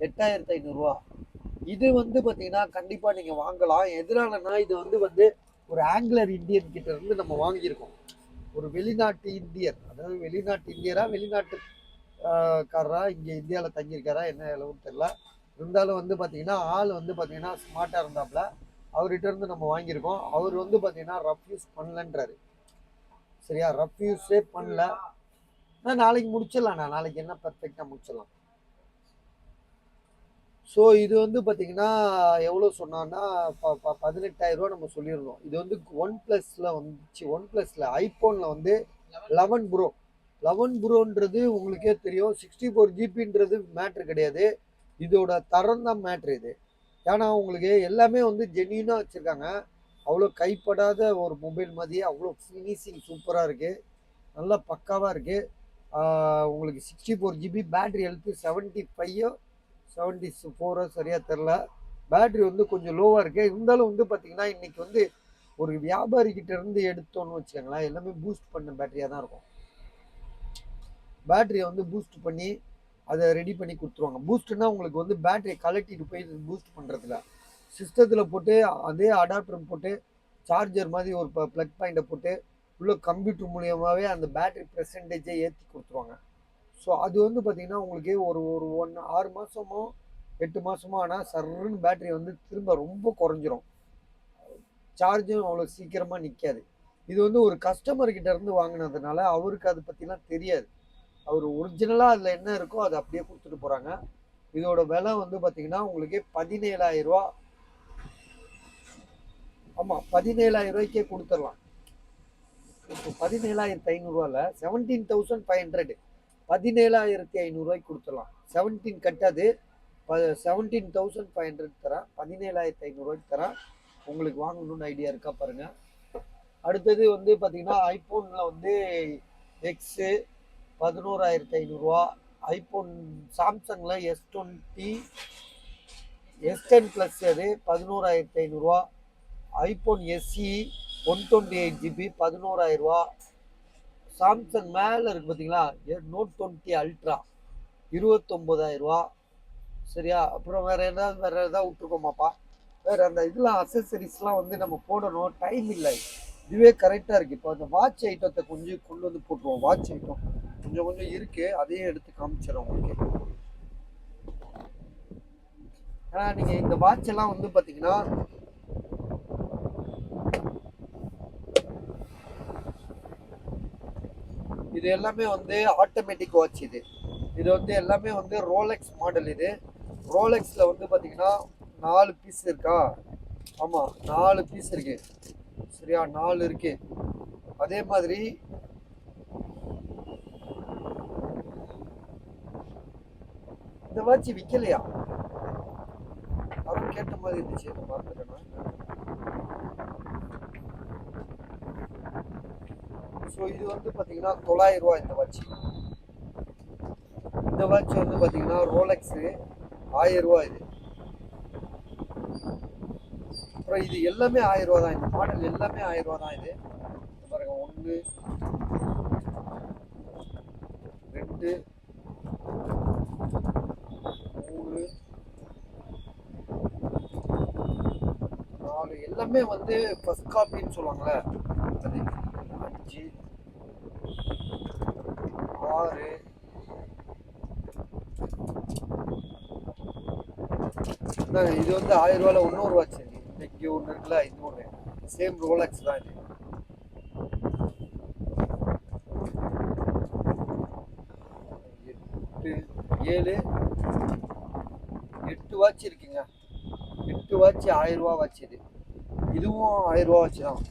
8500. இது வந்து பார்த்தீங்கன்னா கண்டிப்பாக நீங்கள் வாங்கலாம். எதனாலன்னா இது வந்து ஒரு ஆங்கிலர் இந்தியன் கிட்ட இருந்து நம்ம வாங்கியிருக்கோம். ஒரு வெளிநாட்டு இந்தியர், அதாவது வெளிநாட்டு இந்தியரா வெளிநாட்டு காரரா இங்கே இந்தியாவில் தங்கியிருக்காரா என்ன அளவுன்னு தெரியல. இருந்தாலும் வந்து பார்த்தீங்கன்னா ஆள் வந்து பார்த்தீங்கன்னா ஸ்மார்ட்டாக இருந்தாப்புல. அவர்கிட்ட இருந்து நம்ம வாங்கியிருக்கோம். அவர் வந்து பார்த்தீங்கன்னா ரஃப் யூஸ் பண்ணலன்றாரு. சரியா? ரஃப் யூஸே பண்ணல. நாளைக்கு முடிச்சிடலாண்ணா. நாளைக்கு என்ன பர்ஃபெக்டாக முடிச்சிடலாம். ஸோ இது வந்து பார்த்தீங்கன்னா எவ்வளோ சொன்னான்னா 18,000 நம்ம சொல்லியிருந்தோம். இது வந்து ஒன் ப்ளஸில் வந்துச்சு. ஒன் ப்ளஸில் ஐஃபோனில் வந்து 11 ப்ரோ. 11 ப்ரோன்றது உங்களுக்கே தெரியும். 64 ஜிபின்றது மேட்ரு கிடையாது. இதோட தரம் தான் மேட்ரு இது. ஏன்னா உங்களுக்கு எல்லாமே வந்து ஜென்யூனாக வச்சுருக்காங்க. அவ்வளோ கைப்படாத ஒரு மொபைல் மாதிரியே அவ்வளோ ஃபினிஷிங் சூப்பராக இருக்குது. நல்லா பக்காவாக இருக்குது. உங்களுக்கு 64 ஜிபி பேட்ரி ஹெல்த்து 75 74 சரியாக தெரில. பேட்ரி வந்து கொஞ்சம் லோவாக இருக்குது. இருந்தாலும் வந்து பார்த்தீங்கன்னா இன்றைக்கி வந்து ஒரு வியாபாரிக்கிட்ட இருந்து எடுத்தோன்னு வச்சுக்கோங்களேன், எல்லாமே பூஸ்ட் பண்ண பேட்டரியாக தான் இருக்கும். பேட்டரியை வந்து பூஸ்ட் பண்ணி அதை ரெடி பண்ணி கொடுத்துருவாங்க. பூஸ்ட்னா உங்களுக்கு வந்து பேட்டரியை கலட்டிட்டு போய் பூஸ்ட் பண்ணுறதுல சிஸ்டத்தில் போட்டு அதே அடாப்டர் போட்டு சார்ஜர் மாதிரி ஒரு ப்ளக் பாயிண்ட்டை போட்டு உள்ள கம்ப்யூட்டர் மூலியமாகவே அந்த பேட்டரி பெர்சன்டேஜை ஏற்றி கொடுத்துருவாங்க. ஸோ அது வந்து பார்த்தீங்கன்னா உங்களுக்கு ஒரு ஒரு 6 மாதமோ 8 மாதமோ ஆனால் சர்ன்னு பேட்டரி வந்து திரும்ப ரொம்ப குறைஞ்சிரும். சார்ஜும் அவ்வளோ சீக்கிரமாக நிற்காது. இது வந்து ஒரு கஸ்டமர்கிட்ட இருந்து வாங்கினதுனால அவருக்கு அதை பற்றிலாம் தெரியாது. அவர் ஒரிஜினலாக அதில் என்ன இருக்கோ அதை அப்படியே கொடுத்துட்டு போகிறாங்க. இதோட விலை வந்து பார்த்தீங்கன்னா உங்களுக்கு 17,000 ஆமாம் 17,000 கொடுத்துடலாம். இப்போ 17,500 17,500 17,500 கொடுத்துடலாம். 17 கட்டாது 17,500 தரேன். 17,500 தரேன். உங்களுக்கு வாங்கணும்னு ஐடியா இருக்கா பாருங்க. அடுத்தது வந்து பார்த்தீங்கன்னா ஐஃபோனில் வந்து எக்ஸு 11,500. ஐஃபோன் சாம்சங்கில் S20 S10 ப்ளஸ் அது 11,500. IPhone SE 128 GB 11,000. சாம்சங் மேலே இருக்குது பார்த்தீங்களா, Note 20 Ultra 29,000. சரியா? அப்புறம் வேறு எதாவது விட்டுருக்கோமாப்பா? வேறு அந்த இதெல்லாம் அக்சசரிஸ்லாம் வந்து நம்ம போடணும், டைம் இல்லை. இதுவே கரெக்டாக இருக்குது. இப்போ அந்த வாட்ச் ஐட்டத்தை கொஞ்சம் கொண்டு வந்து போட்டுருவோம். வாட்ச் ஐட்டம் கொஞ்சம் கொஞ்சம் இருக்குது, அதையும் எடுத்து காமிச்சிடறோம் உங்களுக்கு. ஏன்னா நீங்கள் இந்த வாட்ச் எல்லாம் வந்து பார்த்தீங்கன்னா இது எல்லாமே வந்து ஆட்டோமேட்டிக் வாட்ச். இது வந்து எல்லாமே வந்து ரோலெக்ஸ் மாடல். இது ரோலெக்ஸில் வந்து பார்த்தீங்கன்னா 4 பீஸ் இருக்கா? ஆமாம் 4 பீஸ் இருக்கு. சரியா? 4 இருக்கு. அதே மாதிரி இந்த வாட்ச் விற்கலையா? அவரும் கேட்ட மாதிரி இருந்துச்சு, பார்த்துட்டேன்னா. ஸோ இது வந்து பார்த்தீங்கன்னா 900 இந்த வாட்ச். இந்த வாட்ச் வந்து பார்த்தீங்கன்னா ரோலெக்ஸு 1000 இது. அப்புறம் இது எல்லாமே 1000 தான். இந்த மாடல் எல்லாமே 1000 தான். இது பாருங்க, 1 2 3 4 எல்லாமே வந்து ஃபர்ஸ்ட் காப்பின்னு சொல்லுவாங்களே, அது 5 6 இது வந்து 1000 இன்னொரு வாட்ச். இங்கே ஒன்று இருக்குல்ல, இன்னொன்று சேம் ரோலெக்ஸ் தான். இது 8 வாட்ச் இருக்குங்க. 8 வாட்ச் 1000 வாட்ச். இதுவும் 1000 வாட்ச் தான்.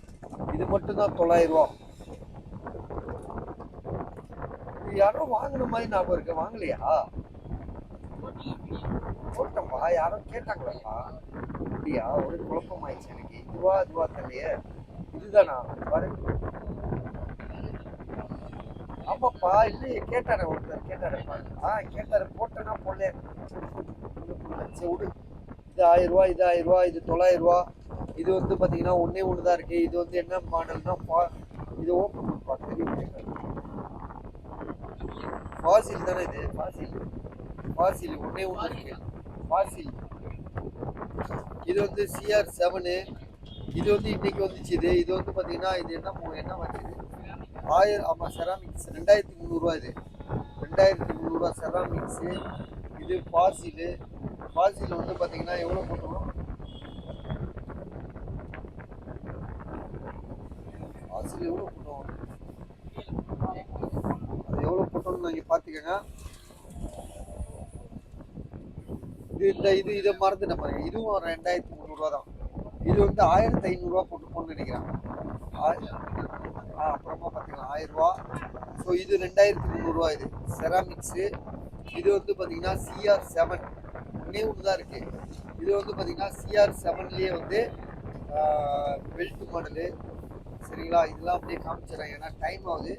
இது மட்டும்தான் 900. இது யாரோ வாங்கின மாதிரி ஞாபகம் இருக்கு. வாங்கலையா? போட்டோம்பா, யாரோ கேட்டாங்களாப்பா. அப்படியா? ஒரு குழப்பமாயிடுச்சு எனக்கு. இதுவா தெரியலையே. இதுதானா பாரு. ஆமாப்பா, இல்லையே, கேட்டாரு ஒருத்தர். கேட்டாருப்பா. கேட்டாரு. போட்டேன்னா போடல. சரி விடு. இது 1000, இது 1000, இது 900. இது வந்து பார்த்தீங்கன்னா ஒன்றே ஒன்று தான் இருக்குது. இது வந்து என்ன மாடல்னா இது ஓப்பன் பண்ணப்பா, தெரியும். ஃபாசில் தானே இது? ஃபாசில் ஒன்றே ஒன்று இருக்குது. ஃபாசில். இது வந்து CR7. இது வந்து இன்னைக்கு வந்துச்சு. இது வந்து பார்த்தீங்கன்னா இது என்ன வச்சுது? 1000. ஆமாம், செராமிக்ஸ் 2300. இது 2300 செராமிக்ஸு. இது ஃபாசில். ஃபாசில் வந்து பார்த்தீங்கன்னா எவ்வளோ போட்டுருவோம்? ஃபாசில் எவ்வளோ போட்டோம்? அது எவ்வளோ போட்டோம்னு நீங்கள் பார்த்துக்கோங்க. இதை மறந்துட்டேன் பாருங்க. இதுவும் 2300 தான். இது வந்து 1500 போட்டுப்போன்னு நினைக்கிறேன். அப்புறமா பார்த்தீங்கன்னா 1000 ஸோ இது 2300 இது செராமிக்ஸு. இது வந்து பார்த்தீங்கன்னா CR7 ஒன்றே ஒன்று தான் இருக்குது. இது வந்து பார்த்தீங்கன்னா CR7லேயே வந்து பெல்ட் மாடலு. சரிங்களா, இதெல்லாம் அப்படியே காமிச்சிடறேன் ஏன்னா டைம் ஆகுது.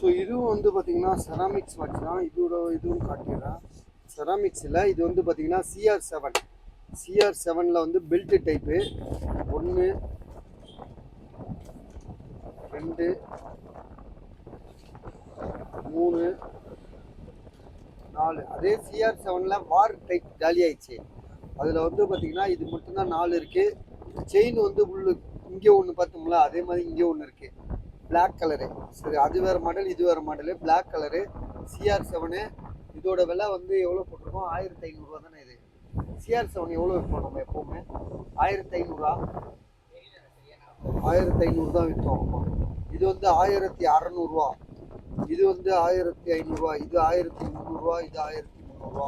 ஸோ இதுவும் வந்து பார்த்தீங்கன்னா செராமிக்ஸ் வாட்ச் தான். இதுவும் காட்டிடுறேன். செராமிக்ஸ் இல்லை, இது வந்து பார்த்தீங்கன்னா CR7 வந்து பெல்ட் டைப்பு 1 2 3 4. அதே CR7 வார் டைப் காலி ஆயிடுச்சு. அதில் வந்து பார்த்தீங்கன்னா இது மட்டும்தான் 4 இருக்குது. செயின் வந்து இங்கே ஒன்று பார்த்தோம்ல, அதே மாதிரி இங்கே ஒன்று இருக்குது, பிளாக் கலரு. சரி, அது வேறு மாடல், இது வேறு மாடலு, பிளாக் கலரு CR7. இதோட விலை வந்து எவ்வளோ போட்டிருக்கோம்? 1500 தானே. இது CR7 எவ்வளோ விற்போம் நம்ம எப்போவுமே? 1500 1500 தான் விற்றோம். இது வந்து 1600. இது வந்து 1500. இது 1300. இது 1300.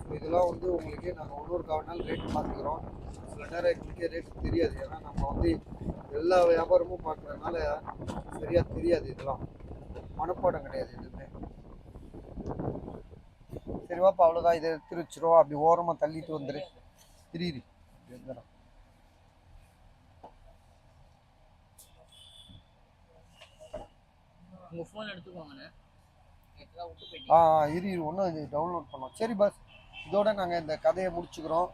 ஸோ இதெல்லாம் வந்து உங்களுக்கு நாங்கள் ஒவ்வொரு காவனாலும் ரேட்டு பார்த்துக்கிறோம். சில நேரம் எங்களுக்கே ரேட்டு தெரியாது, ஏன்னா நம்ம வந்து எல்லா வியாபாரமும் பார்க்குறதுனால சரியாக தெரியாது. இதெல்லாம் மனப்பாடம் கிடையாது எதுவுமே. சரிவாப்பா, அவ்வளோதான். இதை எடுத்து வச்சிருவோம். அப்படி ஓரமாக தள்ளிட்டு வந்துரு. திடீர் உங்கள் ஃபோன் எடுத்துக்கோங்கண்ணே. இரு ஒன்றும் இது டவுன்லோட் பண்ணோம். சரி பஸ், இதோட நாங்கள் இந்த கதையை முடிச்சுக்கிறோம்.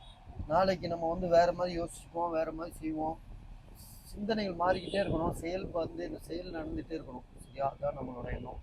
நாளைக்கு நம்ம வந்து வேறு மாதிரி யோசிப்போம், வேறு மாதிரி செய்வோம். சிந்தனைகள் மாறிக்கிட்டே இருக்கணும், செயல் வந்து இந்த செயல் நடந்துகிட்டே இருக்கணும். சரியா, அதுதான் நம்மளோட எண்ணம்.